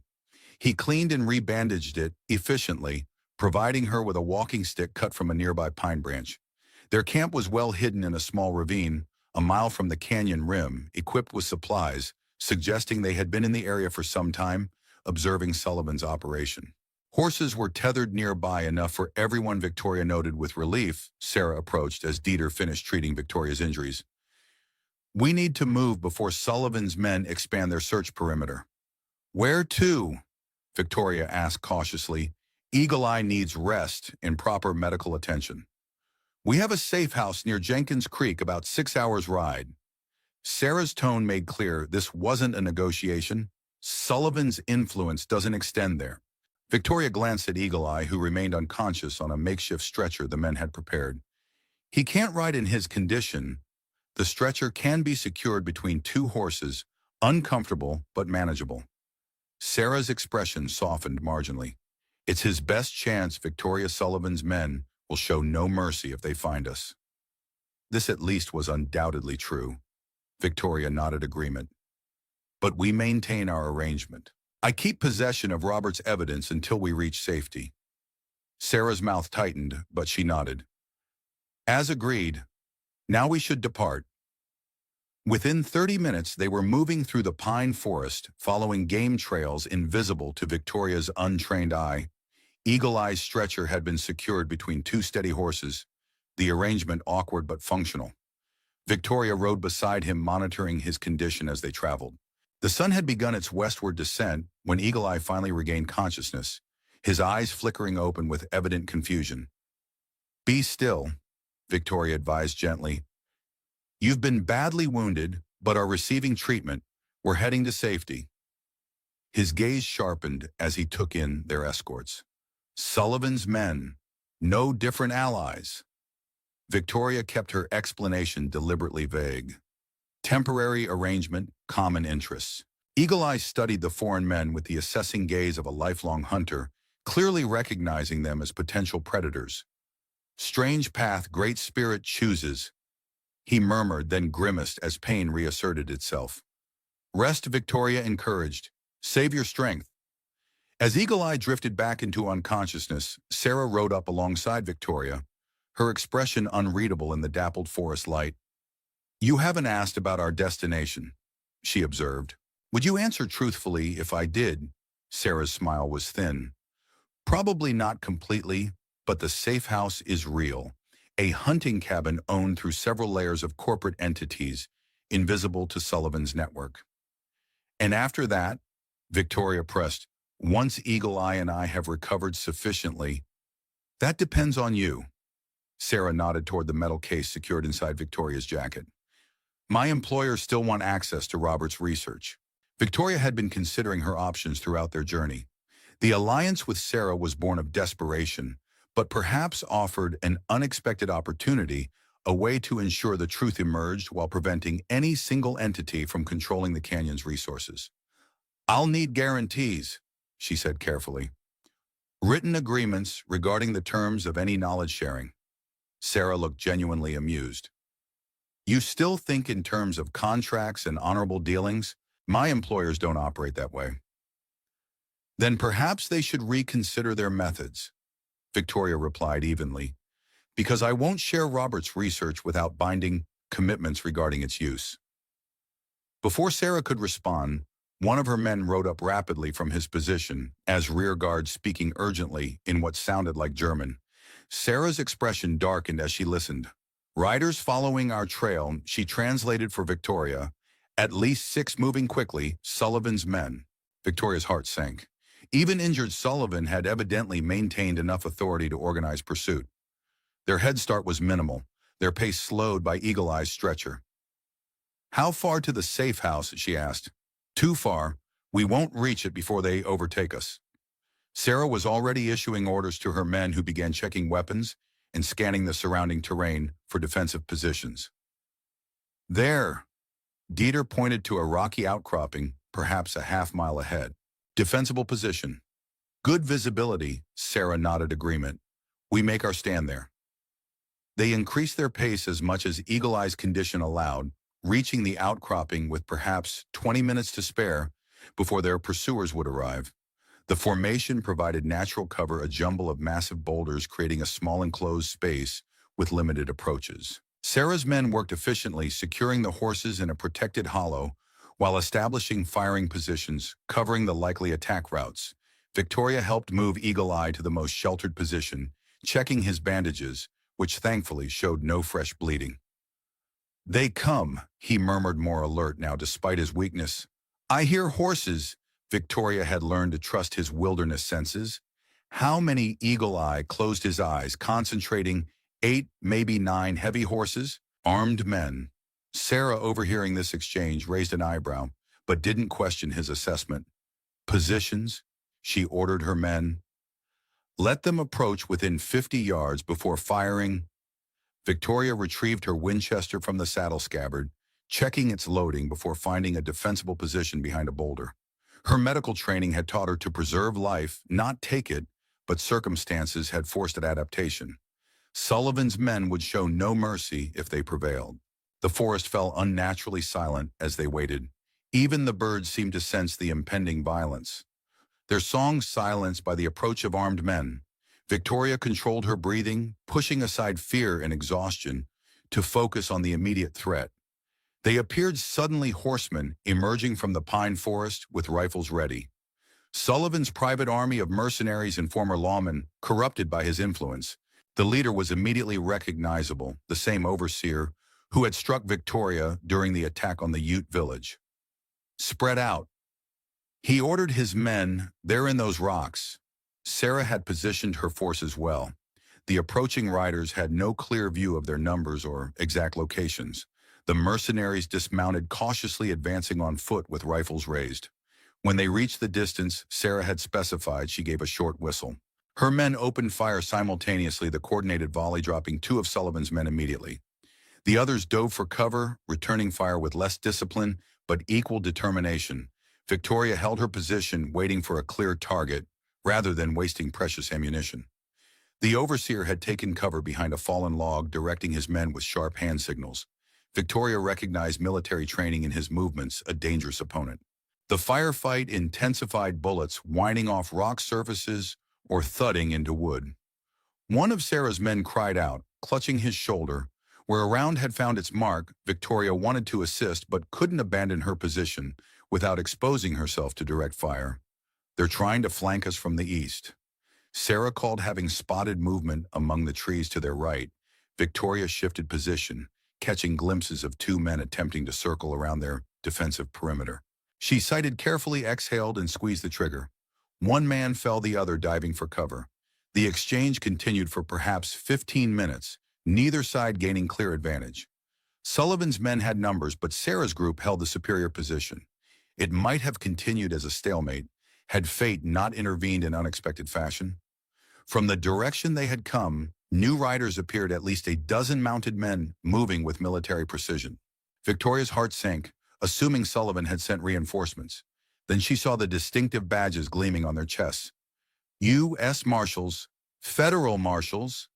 Speaker 1: He cleaned and rebandaged it efficiently, providing her with a walking stick cut from a nearby pine branch. Their camp was well hidden in a small ravine, a mile from the canyon rim, equipped with supplies, suggesting they had been in the area for some time, observing Sullivan's operation. Horses were tethered nearby, enough for everyone, Victoria noted with relief. Sarah approached as Dieter finished treating Victoria's injuries. We need to move before Sullivan's men expand their search perimeter. Where to? Victoria asked cautiously. Eagle Eye needs rest and proper medical attention. We have a safe house near Jenkins Creek, about 6 hours' ride. Sarah's tone made clear this wasn't a negotiation. Sullivan's influence doesn't extend there. Victoria glanced at Eagle Eye, who remained unconscious on a makeshift stretcher the men had prepared. He can't ride in his condition. The stretcher can be secured between 2 horses, uncomfortable but manageable. Sarah's expression softened marginally. It's his best chance. Victoria Sullivan's men will show no mercy if they find us. This at least was undoubtedly true. Victoria nodded agreement. But we maintain our arrangement. I keep possession of Robert's evidence until we reach safety. Sarah's mouth tightened, but she nodded. As agreed. Now we should depart. Within 30 minutes, they were moving through the pine forest, following game trails invisible to Victoria's untrained eye. Eagle Eye's stretcher had been secured between 2 steady horses, the arrangement awkward but functional. Victoria rode beside him, monitoring his condition as they traveled. The sun had begun its westward descent when Eagle Eye finally regained consciousness, his eyes flickering open with evident confusion. Be still, Victoria advised gently. You've been badly wounded, but are receiving treatment. We're heading to safety. His gaze sharpened as he took in their escorts. Sullivan's men, no different allies. Victoria kept her explanation deliberately vague. Temporary arrangement, common interests. Eagle Eye studied the foreign men with the assessing gaze of a lifelong hunter, clearly recognizing them as potential predators. Strange path Great Spirit chooses, he murmured, then grimaced as pain reasserted itself. Rest, Victoria encouraged. Save your strength. As Eagle Eye drifted back into unconsciousness, Sarah rode up alongside Victoria, her expression unreadable in the dappled forest light. You haven't asked about our destination, she observed. Would you answer truthfully if I did? Sarah's smile was thin. Probably not completely, but the safe house is real. A hunting cabin owned through several layers of corporate entities, invisible to Sullivan's network. And after that, Victoria pressed, once Eagle Eye and I have recovered sufficiently, that depends on you. Sarah nodded toward the metal case secured inside Victoria's jacket. My employers still want access to Robert's research. Victoria had been considering her options throughout their journey. The alliance with Sarah was born of desperation, but perhaps offered an unexpected opportunity, a way to ensure the truth emerged while preventing any single entity from controlling the canyon's resources. I'll need guarantees, she said carefully. Written agreements regarding the terms of any knowledge sharing. Sarah looked genuinely amused. You still think in terms of contracts and honorable dealings? My employers don't operate that way. Then perhaps they should reconsider their methods, Victoria replied evenly, because I won't share Robert's research without binding commitments regarding its use. Before Sarah could respond, one of her men rode up rapidly from his position, as rear guard, speaking urgently in what sounded like German. Sarah's expression darkened as she listened. Riders following our trail, she translated for Victoria. At least 6 moving quickly, Sullivan's men. Victoria's heart sank. Even injured Sullivan had evidently maintained enough authority to organize pursuit. Their head start was minimal, their pace slowed by Eagle Eye's stretcher. How far to the safe house, she asked. Too far. We won't reach it before they overtake us. Sarah was already issuing orders to her men, who began checking weapons and scanning the surrounding terrain for defensive positions. There, Dieter pointed to a rocky outcropping, perhaps a half-mile ahead. Defensible position. Good visibility, Sarah nodded agreement. We make our stand there. They increased their pace as much as Eagle Eye's condition allowed, reaching the outcropping with perhaps 20 minutes to spare before their pursuers would arrive. The formation provided natural cover, a jumble of massive boulders creating a small enclosed space with limited approaches. Sarah's men worked efficiently, securing the horses in a protected hollow while establishing firing positions, covering the likely attack routes. Victoria helped move Eagle Eye to the most sheltered position, checking his bandages, which thankfully showed no fresh bleeding. They come, he murmured, more alert now despite his weakness. I hear horses. Victoria had learned to trust his wilderness senses. How many? Eagle-Eye closed his eyes, concentrating. 8, maybe 9 heavy horses, armed men. Sarah, overhearing this exchange, raised an eyebrow, but didn't question his assessment. Positions, she ordered her men. Let them approach within 50 yards before firing. Victoria retrieved her Winchester from the saddle scabbard, checking its loading before finding a defensible position behind a boulder. Her medical training had taught her to preserve life, not take it, but circumstances had forced an adaptation. Sullivan's men would show no mercy if they prevailed. The forest fell unnaturally silent as they waited. Even the birds seemed to sense the impending violence. Their songs silenced by the approach of armed men. Victoria controlled her breathing, pushing aside fear and exhaustion to focus on the immediate threat. They appeared suddenly, horsemen emerging from the pine forest with rifles ready. Sullivan's private army of mercenaries and former lawmen, corrupted by his influence. The leader was immediately recognizable, the same overseer who had struck Victoria during the attack on the Ute village. Spread out. He ordered his men. They're in those rocks. Sarah had positioned her forces well. The approaching riders had no clear view of their numbers or exact locations. The mercenaries dismounted, cautiously advancing on foot with rifles raised. When they reached the distance Sarah had specified, she gave a short whistle. Her men opened fire simultaneously, the coordinated volley dropping 2 of Sullivan's men immediately. The others dove for cover, returning fire with less discipline but equal determination. Victoria held her position, waiting for a clear target, rather than wasting precious ammunition. The overseer had taken cover behind a fallen log, directing his men with sharp hand signals. Victoria recognized military training in his movements, a dangerous opponent. The firefight intensified, bullets whining off rock surfaces or thudding into wood. One of Sarah's men cried out, clutching his shoulder. Where a round had found its mark, Victoria wanted to assist but couldn't abandon her position without exposing herself to direct fire. They're trying to flank us from the east. Sarah called, having spotted movement among the trees to their right. Victoria shifted position, catching glimpses of 2 men attempting to circle around their defensive perimeter. She sighted carefully, exhaled, and squeezed the trigger. One man fell, the other diving for cover. The exchange continued for perhaps 15 minutes, neither side gaining clear advantage. Sullivan's men had numbers, but Sarah's group held the superior position. It might have continued as a stalemate, had fate not intervened in unexpected fashion. From the direction they had come, new riders appeared, at least a dozen mounted men moving with military precision. Victoria's heart sank, assuming Sullivan had sent reinforcements. Then she saw the distinctive badges gleaming on their chests. U.S. Marshals, Federal Marshals.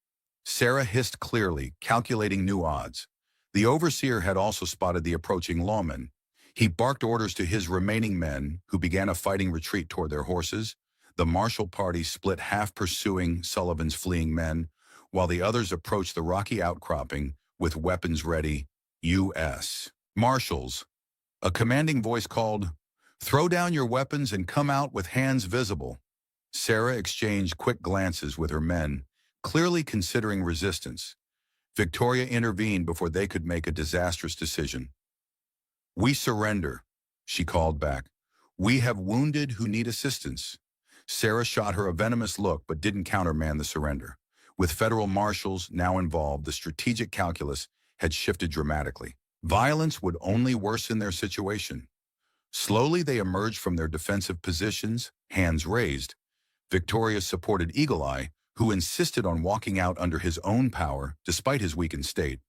Speaker 1: Sarah hissed clearly, calculating new odds. The overseer had also spotted the approaching lawmen. He barked orders to his remaining men, who began a fighting retreat toward their horses. The marshal party split, half pursuing Sullivan's fleeing men, while the others approached the rocky outcropping with weapons ready. U.S. Marshals. A commanding voice called, "Throw down your weapons and come out with hands visible." Sarah exchanged quick glances with her men, clearly considering resistance. Victoria intervened before they could make a disastrous decision. "We surrender," she called back. "We have wounded who need assistance." Sarah shot her a venomous look but didn't countermand the surrender. With federal marshals now involved, the strategic calculus had shifted dramatically. Violence would only worsen their situation. Slowly they emerged from their defensive positions, hands raised. Victoria supported Eagle-Eye, who insisted on walking out under his own power despite his weakened state.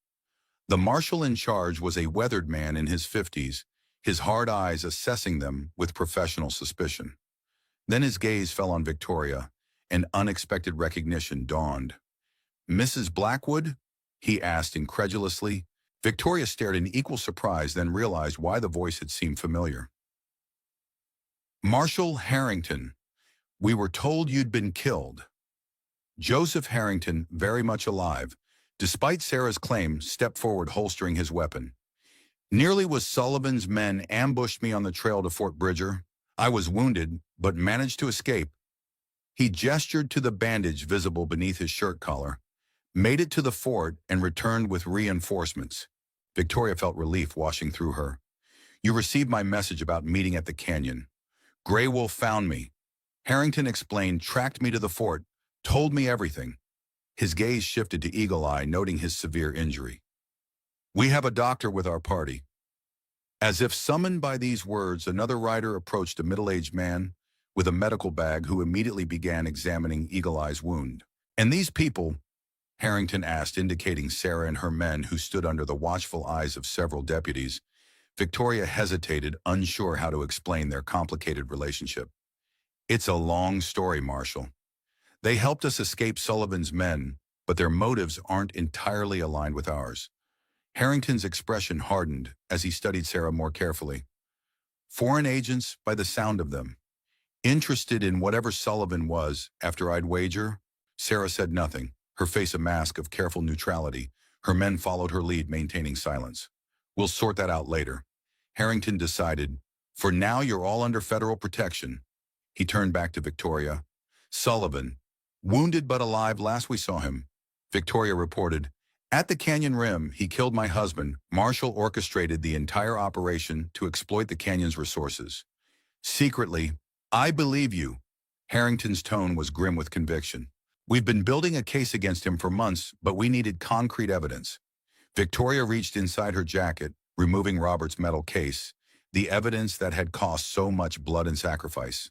Speaker 1: The marshal in charge was a weathered man in his 50s, his hard eyes assessing them with professional suspicion. Then his gaze fell on Victoria, and unexpected recognition dawned. "Mrs. Blackwood?" he asked incredulously. Victoria stared in equal surprise, then realized why the voice had seemed familiar. "Marshal Harrington. We were told you'd been killed." Joseph Harrington, very much alive, despite Sarah's claim, stepped forward, holstering his weapon. "Nearly was Sullivan's men ambushed me on the trail to Fort Bridger. I was wounded, but managed to escape." He gestured to the bandage visible beneath his shirt collar, "Made it to the fort and returned with reinforcements." Victoria felt relief washing through her. You received my message about meeting at the canyon. Grey Wolf found me. Harrington explained, tracked me to the fort, told me everything. His gaze shifted to Eagle Eye, noting his severe injury. We have a doctor with our party. As if summoned by these words, another rider approached a middle-aged man with a medical bag who immediately began examining Eagle Eye's wound. And these people, Harrington asked, indicating Sarah and her men who stood under the watchful eyes of several deputies. Victoria hesitated, unsure how to explain their complicated relationship. It's a long story, Marshal. They helped us escape Sullivan's men, but their motives aren't entirely aligned with ours. Harrington's expression hardened as he studied Sarah more carefully. Foreign agents, by the sound of them. Interested in whatever Sullivan was, after I'd wager? Sarah said nothing, her face a mask of careful neutrality. Her men followed her lead, maintaining silence. We'll sort that out later. Harrington decided, for now you're all under federal protection. He turned back to Victoria. Sullivan, wounded but alive last we saw him. Victoria reported, at the canyon rim, he killed my husband. Marshall orchestrated the entire operation to exploit the canyon's resources. Secretly, I believe you. Harrington's tone was grim with conviction. We've been building a case against him for months, but we needed concrete evidence. Victoria reached inside her jacket, removing Robert's metal case, the evidence that had cost so much blood and sacrifice.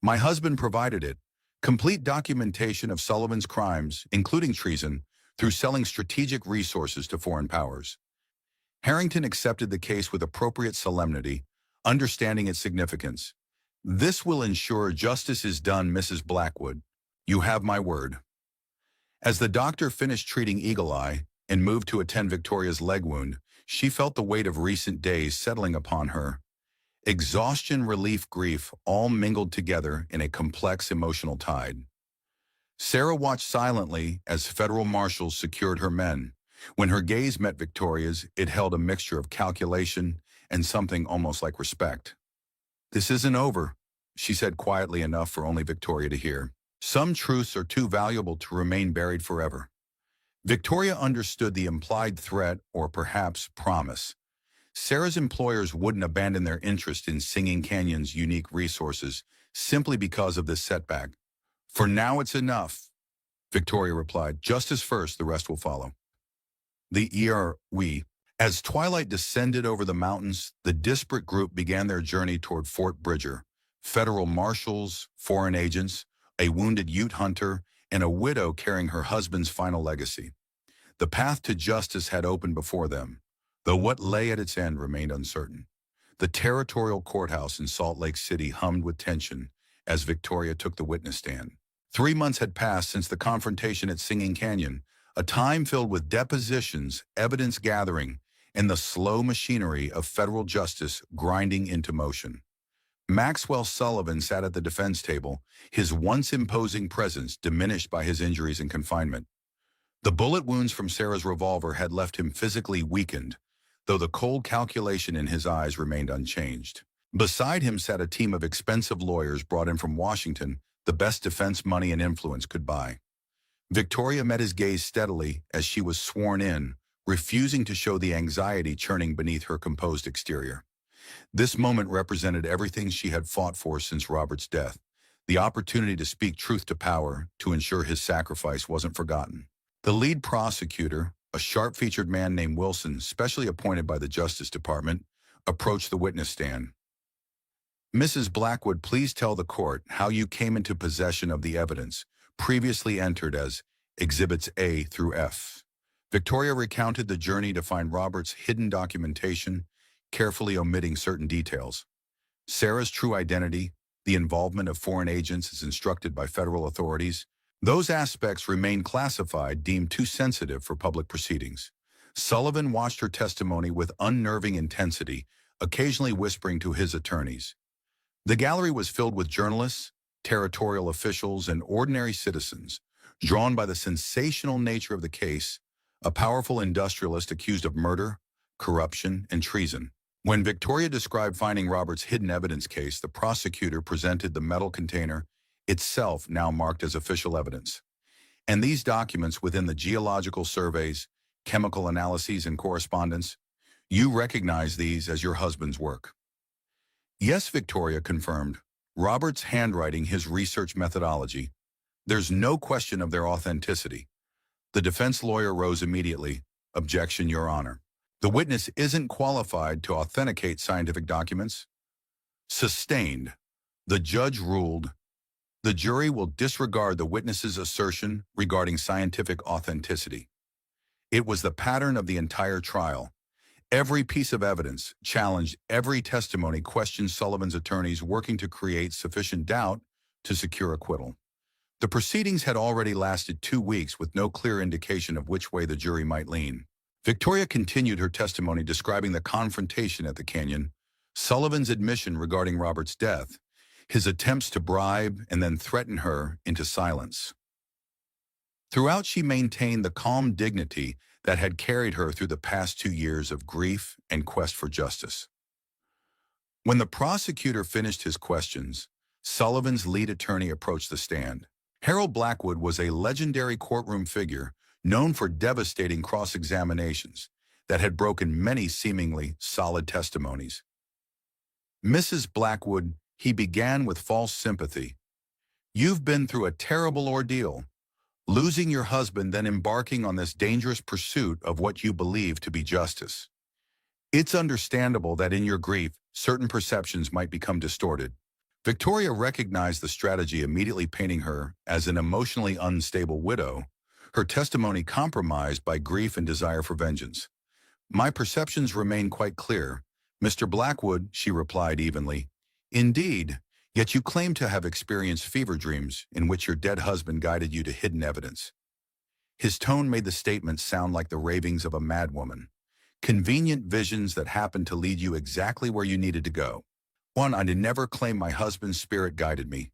Speaker 1: My husband provided it, complete documentation of Sullivan's crimes, including treason, through selling strategic resources to foreign powers. Harrington accepted the case with appropriate solemnity, understanding its significance. This will ensure justice is done, Mrs. Blackwood. You have my word. As the doctor finished treating Eagle Eye and moved to attend Victoria's leg wound, she felt the weight of recent days settling upon her. Exhaustion, relief, grief, all mingled together in a complex emotional tide. Sarah watched silently as federal marshals secured her men. When her gaze met Victoria's, it held a mixture of calculation and something almost like respect. This isn't over, she said quietly enough for only Victoria to hear. Some truths are too valuable to remain buried forever. Victoria understood the implied threat, or perhaps promise. Sarah's employers wouldn't abandon their interest in Singing Canyon's unique resources simply because of this setback. For now it's enough, Victoria replied. Justice first, the rest will follow. As twilight descended over the mountains, the disparate group began their journey toward Fort Bridger. Federal marshals, foreign agents, a wounded Ute hunter, and a widow carrying her husband's final legacy. The path to justice had opened before them, though what lay at its end remained uncertain. The territorial courthouse in Salt Lake City hummed with tension as Victoria took the witness stand. 3 months had passed since the confrontation at Singing Canyon, a time filled with depositions, evidence gathering, and the slow machinery of federal justice grinding into motion. Maxwell Sullivan sat at the defense table, his once imposing presence diminished by his injuries and confinement. The bullet wounds from Sarah's revolver had left him physically weakened, though the cold calculation in his eyes remained unchanged. Beside him sat a team of expensive lawyers brought in from Washington, the best defense money and influence could buy. Victoria met his gaze steadily as she was sworn in, refusing to show the anxiety churning beneath her composed exterior. This moment represented everything she had fought for since Robert's death, the opportunity to speak truth to power, to ensure his sacrifice wasn't forgotten. The lead prosecutor, a sharp-featured man named Wilson, specially appointed by the Justice Department, approached the witness stand. Mrs. Blackwood, please tell the court how you came into possession of the evidence previously entered as Exhibits A through F. Victoria recounted the journey to find Robert's hidden documentation, carefully omitting certain details. Sarah's true identity, the involvement of foreign agents as instructed by federal authorities, those aspects remained classified, deemed too sensitive for public proceedings. Sullivan watched her testimony with unnerving intensity, occasionally whispering to his attorneys. The gallery was filled with journalists, territorial officials, and ordinary citizens, drawn by the sensational nature of the case, a powerful industrialist accused of murder, corruption, and treason. When Victoria described finding Robert's hidden evidence case, the prosecutor presented the metal container, itself now marked as official evidence. And these documents within the geological surveys, chemical analyses, and correspondence. You recognize these as your husband's work. Yes, Victoria confirmed. Robert's handwriting, his research methodology. There's no question of their authenticity. The defense lawyer rose immediately. Objection, Your Honor. The witness isn't qualified to authenticate scientific documents. Sustained. The judge ruled, the jury will disregard the witness's assertion regarding scientific authenticity. It was the pattern of the entire trial. Every piece of evidence challenged, every testimony questioned Sullivan's attorneys working to create sufficient doubt to secure acquittal. The proceedings had already lasted 2 weeks with no clear indication of which way the jury might lean. Victoria continued her testimony describing the confrontation at the canyon, Sullivan's admission regarding Robert's death, his attempts to bribe and then threaten her into silence. Throughout, she maintained the calm dignity that had carried her through the past 2 years of grief and quest for justice. When the prosecutor finished his questions, Sullivan's lead attorney approached the stand. Harold Blackwood was a legendary courtroom figure known for devastating cross-examinations that had broken many seemingly solid testimonies. Mrs. Blackwood, he began with false sympathy. You've been through a terrible ordeal, losing your husband, then embarking on this dangerous pursuit of what you believe to be justice. It's understandable that in your grief, certain perceptions might become distorted. Victoria recognized the strategy, immediately painting her as an emotionally unstable widow, her testimony compromised by grief and desire for vengeance. My perceptions remain quite clear, Mr. Blackwood, she replied evenly. Indeed, yet you claim to have experienced fever dreams in which your dead husband guided you to hidden evidence. His tone made the statement sound like the ravings of a madwoman. Convenient visions that happened to lead you exactly where you needed to go. One, I did never claim my husband's spirit guided me,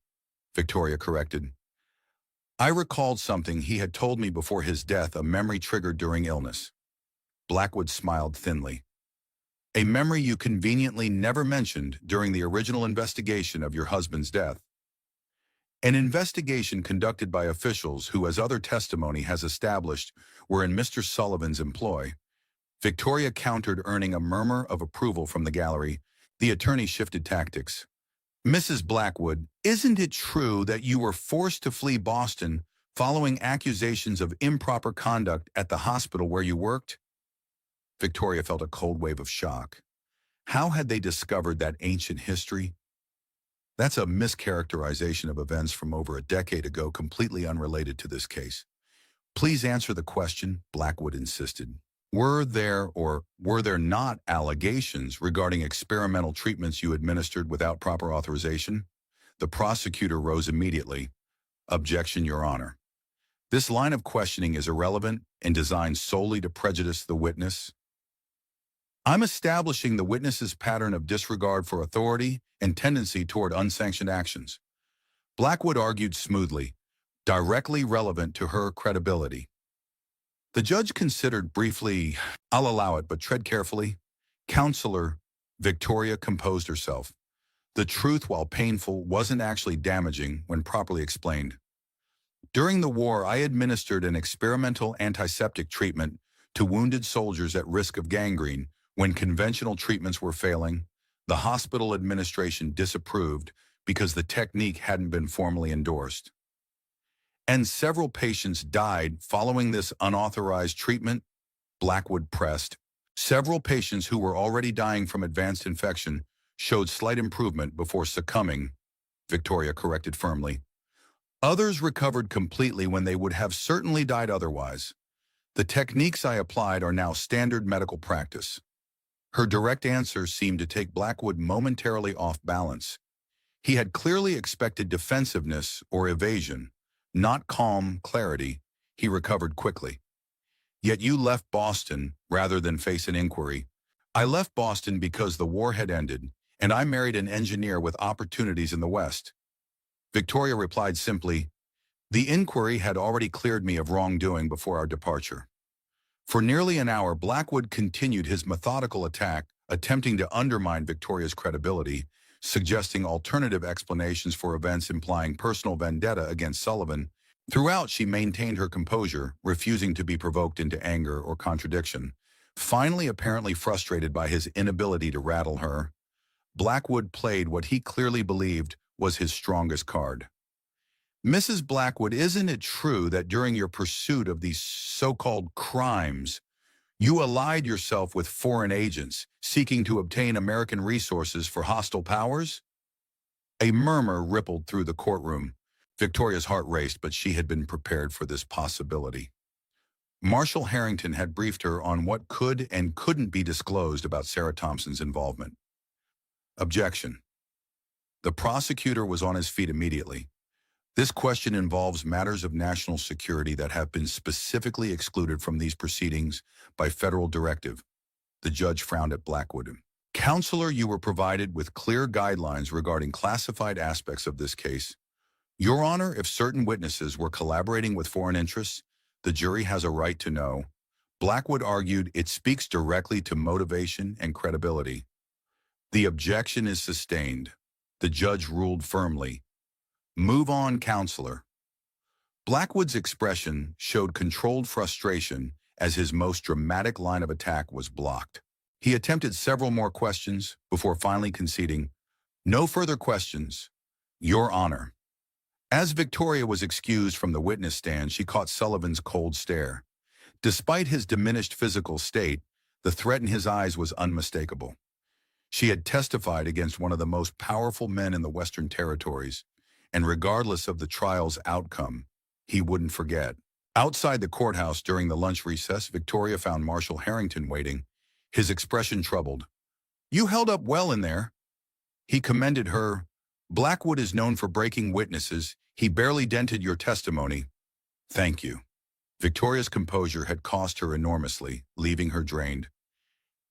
Speaker 1: Victoria corrected. I recalled something he had told me before his death, a memory triggered during illness. Blackwood smiled thinly. A memory you conveniently never mentioned during the original investigation of your husband's death. An investigation conducted by officials who, as other testimony has established, were in Mr. Sullivan's employ. Victoria countered, earning a murmur of approval from the gallery. The attorney shifted tactics. Mrs. Blackwood, isn't it true that you were forced to flee Boston following accusations of improper conduct at the hospital where you worked? Victoria felt a cold wave of shock. How had they discovered that ancient history? That's a mischaracterization of events from over a decade ago, completely unrelated to this case. Please answer the question, Blackwood insisted. Were there or were there not allegations regarding experimental treatments you administered without proper authorization? The prosecutor rose immediately. Objection, Your Honor. This line of questioning is irrelevant and designed solely to prejudice the witness. I'm establishing the witness's pattern of disregard for authority and tendency toward unsanctioned actions. Blackwood argued smoothly, directly relevant to her credibility. The judge considered briefly. I'll allow it, but tread carefully. Counselor, Victoria composed herself. The truth, while painful, wasn't actually damaging when properly explained. During the war, I administered an experimental antiseptic treatment to wounded soldiers at risk of gangrene. When conventional treatments were failing, the hospital administration disapproved because the technique hadn't been formally endorsed. And several patients died following this unauthorized treatment, Blackwood pressed. Several patients who were already dying from advanced infection showed slight improvement before succumbing, Victoria corrected firmly. Others recovered completely when they would have certainly died otherwise. The techniques I applied are now standard medical practice. Her direct answer seemed to take Blackwood momentarily off balance. He had clearly expected defensiveness or evasion, not calm clarity. He recovered quickly. Yet you left Boston rather than face an inquiry. I left Boston because the war had ended, and I married an engineer with opportunities in the West. Victoria replied simply, the inquiry had already cleared me of wrongdoing before our departure. For nearly an hour, Blackwood continued his methodical attack, attempting to undermine Victoria's credibility, suggesting alternative explanations for events implying personal vendetta against Sullivan. Throughout, she maintained her composure, refusing to be provoked into anger or contradiction. Finally, apparently frustrated by his inability to rattle her, Blackwood played what he clearly believed was his strongest card. "Mrs. Blackwood, isn't it true that during your pursuit of these so-called crimes, you allied yourself with foreign agents seeking to obtain American resources for hostile powers?" A murmur rippled through the courtroom. Victoria's heart raced, but she had been prepared for this possibility. Marshal Harrington had briefed her on what could and couldn't be disclosed about Sarah Thompson's involvement. Objection. The prosecutor was on his feet immediately. "This question involves matters of national security that have been specifically excluded from these proceedings by federal directive." The judge frowned at Blackwood. "Counselor, you were provided with clear guidelines regarding classified aspects of this case. Your Honor, if certain witnesses were collaborating with foreign interests, the jury has a right to know." Blackwood argued, "It speaks directly to motivation and credibility." "The objection is sustained." The judge ruled firmly. "Move on, counselor." Blackwood's expression showed controlled frustration as his most dramatic line of attack was blocked. He attempted several more questions before finally conceding, "No further questions, Your Honor." As Victoria was excused from the witness stand, she caught Sullivan's cold stare. Despite his diminished physical state, the threat in his eyes was unmistakable. She had testified against one of the most powerful men in the Western Territories, and regardless of the trial's outcome, he wouldn't forget. Outside the courthouse during the lunch recess, Victoria found Marshal Harrington waiting, his expression troubled. "You held up well in there." He commended her. "Blackwood is known for breaking witnesses. He barely dented your testimony." "Thank you." Victoria's composure had cost her enormously, leaving her drained.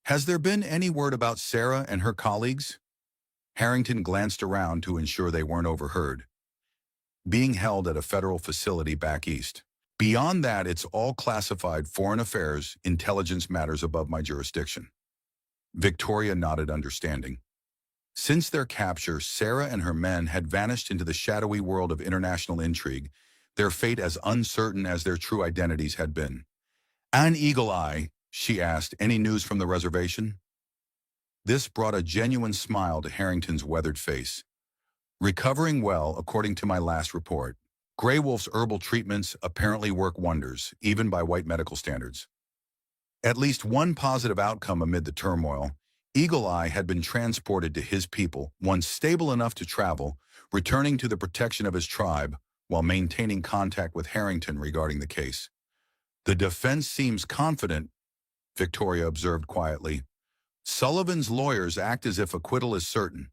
Speaker 1: "Has there been any word about Sarah and her colleagues?" Harrington glanced around to ensure they weren't overheard. "Being held at a federal facility back east. Beyond that, it's all classified foreign affairs, intelligence matters above my jurisdiction." Victoria nodded understanding. Since their capture, Sarah and her men had vanished into the shadowy world of international intrigue, their fate as uncertain as their true identities had been. "An Eagle Eye," she asked, "any news from the reservation?" This brought a genuine smile to Harrington's weathered face. "Recovering well, according to my last report. Grey Wolf's herbal treatments apparently work wonders, even by white medical standards." At least one positive outcome amid the turmoil. Eagle Eye had been transported to his people, once stable enough to travel, returning to the protection of his tribe while maintaining contact with Harrington regarding the case. "The defense seems confident," Victoria observed quietly. "Sullivan's lawyers act as if acquittal is certain."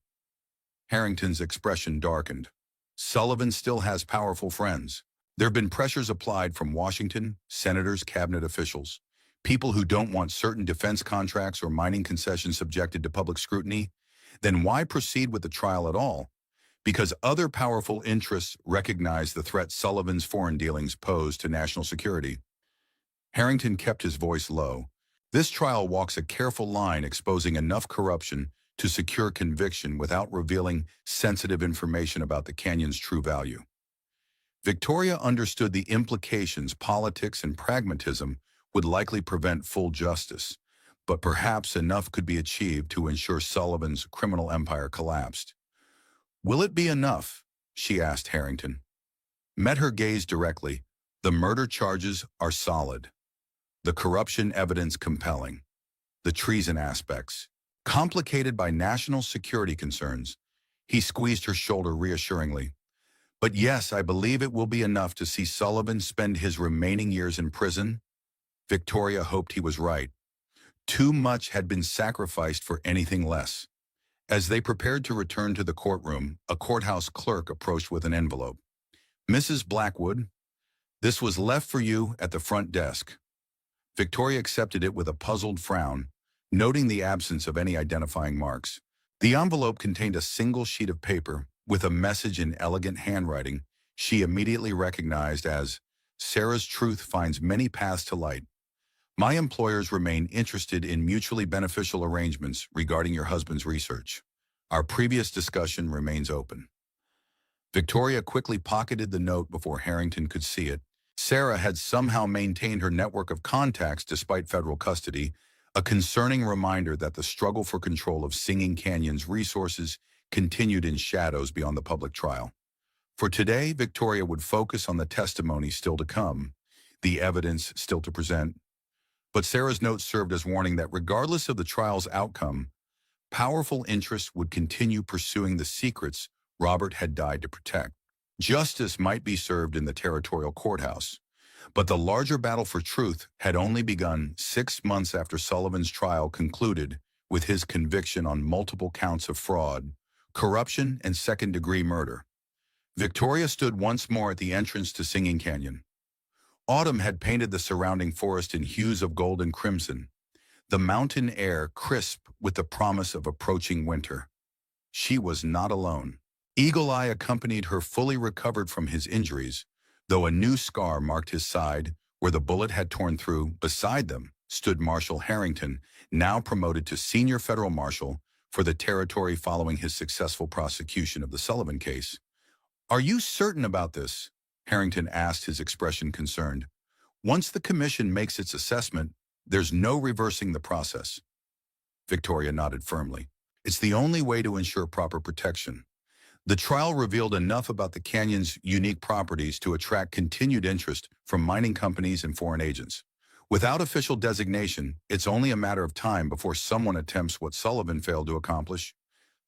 Speaker 1: Harrington's expression darkened. "Sullivan still has powerful friends. There have been pressures applied from Washington, senators, cabinet officials. People who don't want certain defense contracts or mining concessions subjected to public scrutiny. Then why proceed with the trial at all? Because other powerful interests recognize the threat Sullivan's foreign dealings pose to national security." Harrington kept his voice low. "This trial walks a careful line, exposing enough corruption to secure conviction without revealing sensitive information about the canyon's true value." Victoria understood the implications. Politics and pragmatism would likely prevent full justice, but perhaps enough could be achieved to ensure Sullivan's criminal empire collapsed. "Will it be enough?" she asked Harrington. Met her gaze directly. "The murder charges are solid. The corruption evidence compelling. The treason aspects complicated by national security concerns." He squeezed her shoulder reassuringly. "But yes, I believe it will be enough to see Sullivan spend his remaining years in prison." Victoria hoped he was right. Too much had been sacrificed for anything less. As they prepared to return to the courtroom, a courthouse clerk approached with an envelope. "Mrs. Blackwood, this was left for you at the front desk." Victoria accepted it with a puzzled frown, noting the absence of any identifying marks. The envelope contained a single sheet of paper with a message in elegant handwriting she immediately recognized as, "Sarah's truth finds many paths to light. My employers remain interested in mutually beneficial arrangements regarding your husband's research. Our previous discussion remains open." Victoria quickly pocketed the note before Harrington could see it. Sarah had somehow maintained her network of contacts despite federal custody, a concerning reminder that the struggle for control of Singing Canyon's resources continued in shadows beyond the public trial. For today, Victoria would focus on the testimony still to come, the evidence still to present. But Sarah's note served as warning that regardless of the trial's outcome, powerful interests would continue pursuing the secrets Robert had died to protect. Justice might be served in the territorial courthouse, but the larger battle for truth had only begun 6 months after Sullivan's trial concluded with his conviction on multiple counts of fraud, corruption, and second-degree murder. Victoria stood once more at the entrance to Singing Canyon. Autumn had painted the surrounding forest in hues of gold and crimson, the mountain air crisp with the promise of approaching winter. She was not alone. Eagle Eye accompanied her, fully recovered from his injuries, though a new scar marked his side where the bullet had torn through. Beside them stood Marshal Harrington, now promoted to senior federal marshal for the territory following his successful prosecution of the Sullivan case. "Are you certain about this?" Harrington asked, his expression concerned. "Once the commission makes its assessment, there's no reversing the process." Victoria nodded firmly. "It's the only way to ensure proper protection." The trial revealed enough about the canyon's unique properties to attract continued interest from mining companies and foreign agents. Without official designation, it's only a matter of time before someone attempts what Sullivan failed to accomplish.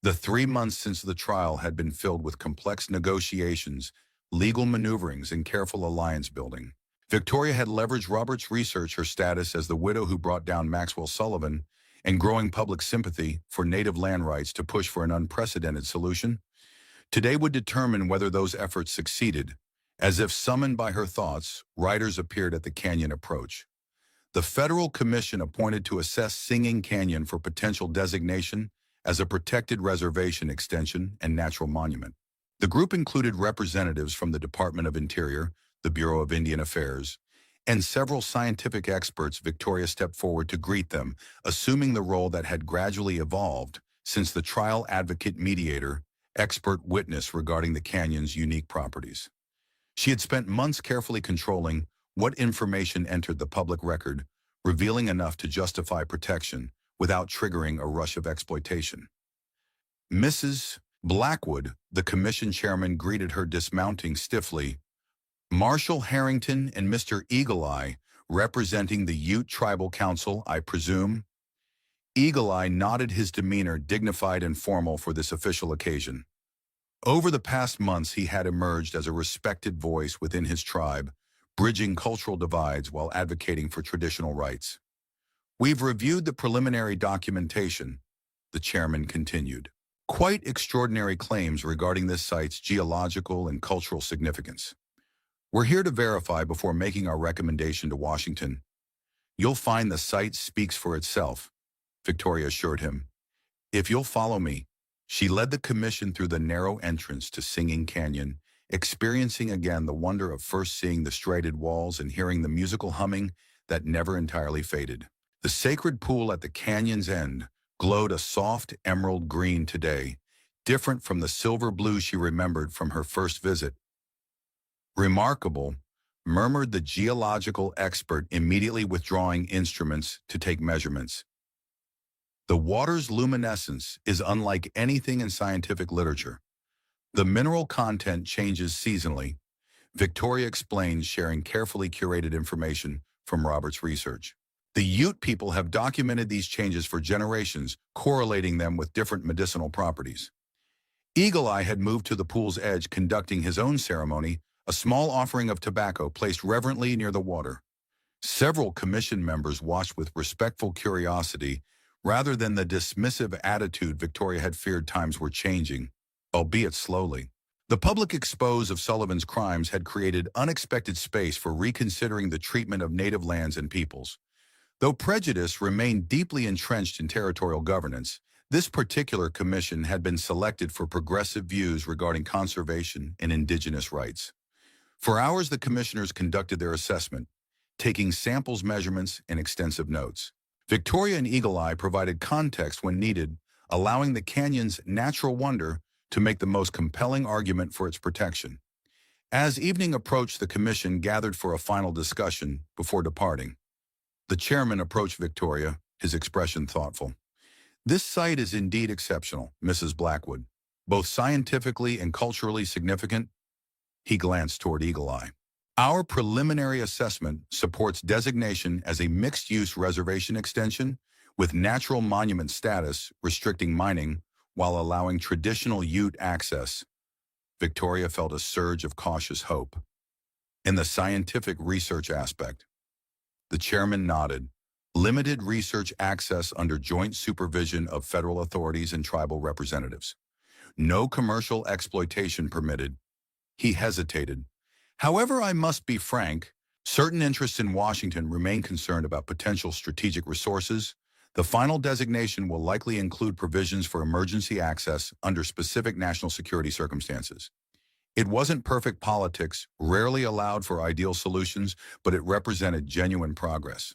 Speaker 1: The 3 months since the trial had been filled with complex negotiations, legal maneuverings, and careful alliance building. Victoria had leveraged Robert's research, her status as the widow who brought down Maxwell Sullivan, and growing public sympathy for native land rights to push for an unprecedented solution. Today would determine whether those efforts succeeded. As if summoned by her thoughts, writers appeared at the canyon approach. The federal commission appointed to assess Singing Canyon for potential designation as a protected reservation extension and natural monument. The group included representatives from the Department of Interior, the Bureau of Indian Affairs, and several scientific experts. Victoria stepped forward to greet them, assuming the role that had gradually evolved since the trial advocate, mediator, expert witness regarding the canyon's unique properties. She had spent months carefully controlling what information entered the public record, revealing enough to justify protection without triggering a rush of exploitation. Mrs. Blackwood, the commission chairman, greeted her, dismounting stiffly. "Marshal Harrington and Mr. Eagle Eye, representing the Ute Tribal Council, I presume?" Eagle Eye nodded, his demeanor dignified and formal for this official occasion. Over the past months, he had emerged as a respected voice within his tribe, bridging cultural divides while advocating for traditional rights. "We've reviewed the preliminary documentation," the chairman continued. "Quite extraordinary claims regarding this site's geological and cultural significance. We're here to verify before making our recommendation to Washington. You'll find the site speaks for itself," Victoria assured him. "If you'll follow me." She led the commission through the narrow entrance to Singing Canyon, experiencing again the wonder of first seeing the striated walls and hearing the musical humming that never entirely faded. The sacred pool at the canyon's end glowed a soft emerald green today, different from the silver blue she remembered from her first visit. "Remarkable," murmured the geological expert, immediately withdrawing instruments to take measurements. "The water's luminescence is unlike anything in scientific literature. The mineral content changes seasonally," Victoria explained, sharing carefully curated information from Robert's research. "The Ute people have documented these changes for generations, correlating them with different medicinal properties." Eagle Eye had moved to the pool's edge, conducting his own ceremony, a small offering of tobacco placed reverently near the water. Several commission members watched with respectful curiosity, rather than the dismissive attitude Victoria had feared. Times were changing, albeit slowly. The public expose of Sullivan's crimes had created unexpected space for reconsidering the treatment of native lands and peoples. Though prejudice remained deeply entrenched in territorial governance, this particular commission had been selected for progressive views regarding conservation and indigenous rights. For hours, the commissioners conducted their assessment, taking samples, measurements, and extensive notes. Victoria and Eagle Eye provided context when needed, allowing the canyon's natural wonder to make the most compelling argument for its protection. As evening approached, the commission gathered for a final discussion before departing. The chairman approached Victoria, his expression thoughtful. "This site is indeed exceptional, Mrs. Blackwood, both scientifically and culturally significant." He glanced toward Eagle Eye. "Our preliminary assessment supports designation as a mixed-use reservation extension with natural monument status restricting mining while allowing traditional Ute access." Victoria felt a surge of cautious hope. "In the scientific research aspect?" The chairman nodded. "Limited research access under joint supervision of federal authorities and tribal representatives. No commercial exploitation permitted." He hesitated. "However, I must be frank, certain interests in Washington remain concerned about potential strategic resources. The final designation will likely include provisions for emergency access under specific national security circumstances." It wasn't perfect politics, rarely allowed for ideal solutions, but it represented genuine progress.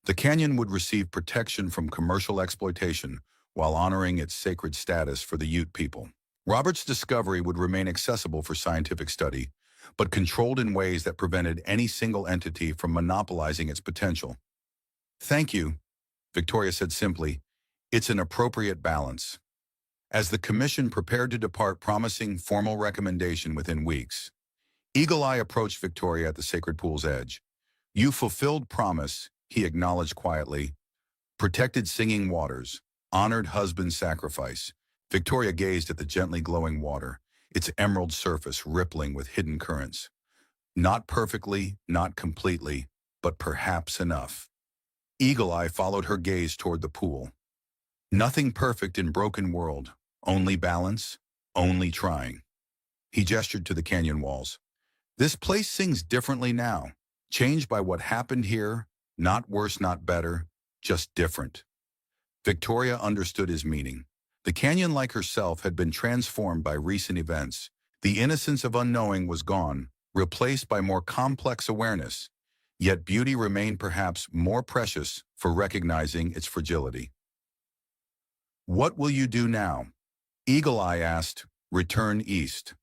Speaker 1: The canyon would receive protection from commercial exploitation while honoring its sacred status for the Ute people. Robert's discovery would remain accessible for scientific study, but controlled in ways that prevented any single entity from monopolizing its potential. "Thank you," Victoria said simply. "It's an appropriate balance." As the commission prepared to depart, promising formal recommendation within weeks, Eagle Eye approached Victoria at the sacred pool's edge. "You fulfilled promise," he acknowledged quietly. "Protected singing waters, honored husband's sacrifice." Victoria gazed at the gently glowing water, its emerald surface rippling with hidden currents. "Not perfectly, not completely, but perhaps enough." Eagle Eye followed her gaze toward the pool. "Nothing perfect in broken world, only balance, only trying." He gestured to the canyon walls. "This place sings differently now, changed by what happened here, not worse, not better, just different." Victoria understood his meaning. The canyon, like herself, had been transformed by recent events. The innocence of unknowing was gone, replaced by more complex awareness. Yet beauty remained perhaps more precious for recognizing its fragility. "What will you do now?" Eagle Eye asked. "Return east."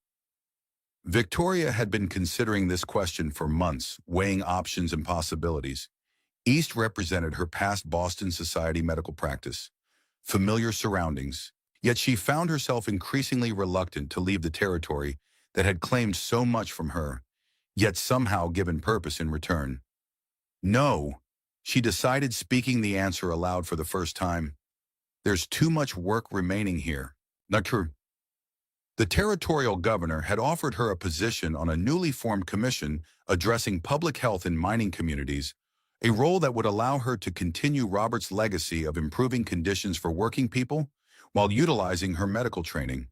Speaker 1: Victoria had been considering this question for months, weighing options and possibilities. East represented her past Boston Society medical practice, familiar surroundings, yet she found herself increasingly reluctant to leave the territory that had claimed so much from her, yet somehow given purpose in return. "No," she decided, speaking the answer aloud for the first time. "There's too much work remaining here." Not true. The territorial governor had offered her a position on a newly formed commission addressing public health in mining communities, a role that would allow her to continue Robert's legacy of improving conditions for working people while utilizing her medical training.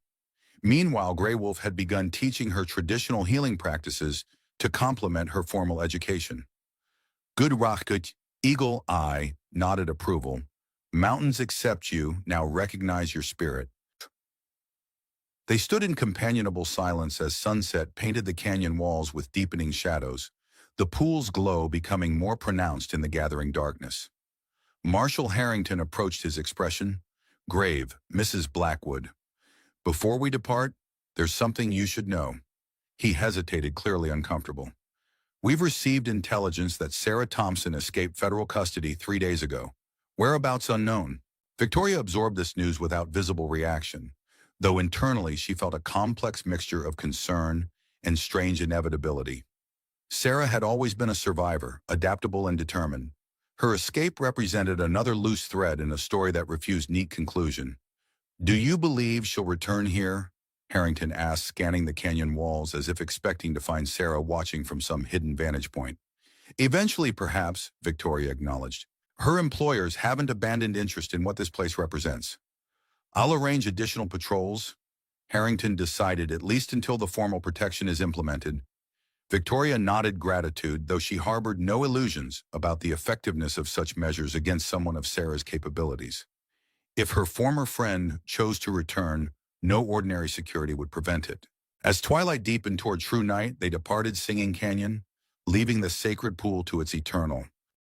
Speaker 1: Meanwhile, Grey Wolf had begun teaching her traditional healing practices to complement her formal education. "Good Rachgut," Eagle Eye nodded approval. "Mountains accept you, now recognize your spirit." They stood in companionable silence as sunset painted the canyon walls with deepening shadows, the pool's glow becoming more pronounced in the gathering darkness. Marshal Harrington approached, his expression grave. "Mrs. Blackwood, before we depart, there's something you should know." He hesitated, clearly uncomfortable. "We've received intelligence that Sarah Thompson escaped federal custody 3 days ago. Whereabouts unknown." Victoria absorbed this news without visible reaction, though internally she felt a complex mixture of concern and strange inevitability. Sarah had always been a survivor, adaptable and determined. Her escape represented another loose thread in a story that refused neat conclusion. "Do you believe she'll return here?" Harrington asked, scanning the canyon walls as if expecting to find Sarah watching from some hidden vantage point. "Eventually, perhaps," Victoria acknowledged. "Her employers haven't abandoned interest in what this place represents." "I'll arrange additional patrols," Harrington decided, "at least until the formal protection is implemented." Victoria nodded gratitude, though she harbored no illusions about the effectiveness of such measures against someone of Sarah's capabilities. If her former friend chose to return, no ordinary security would prevent it. As twilight deepened toward true night, they departed Singing Canyon, leaving the sacred pool to its eternal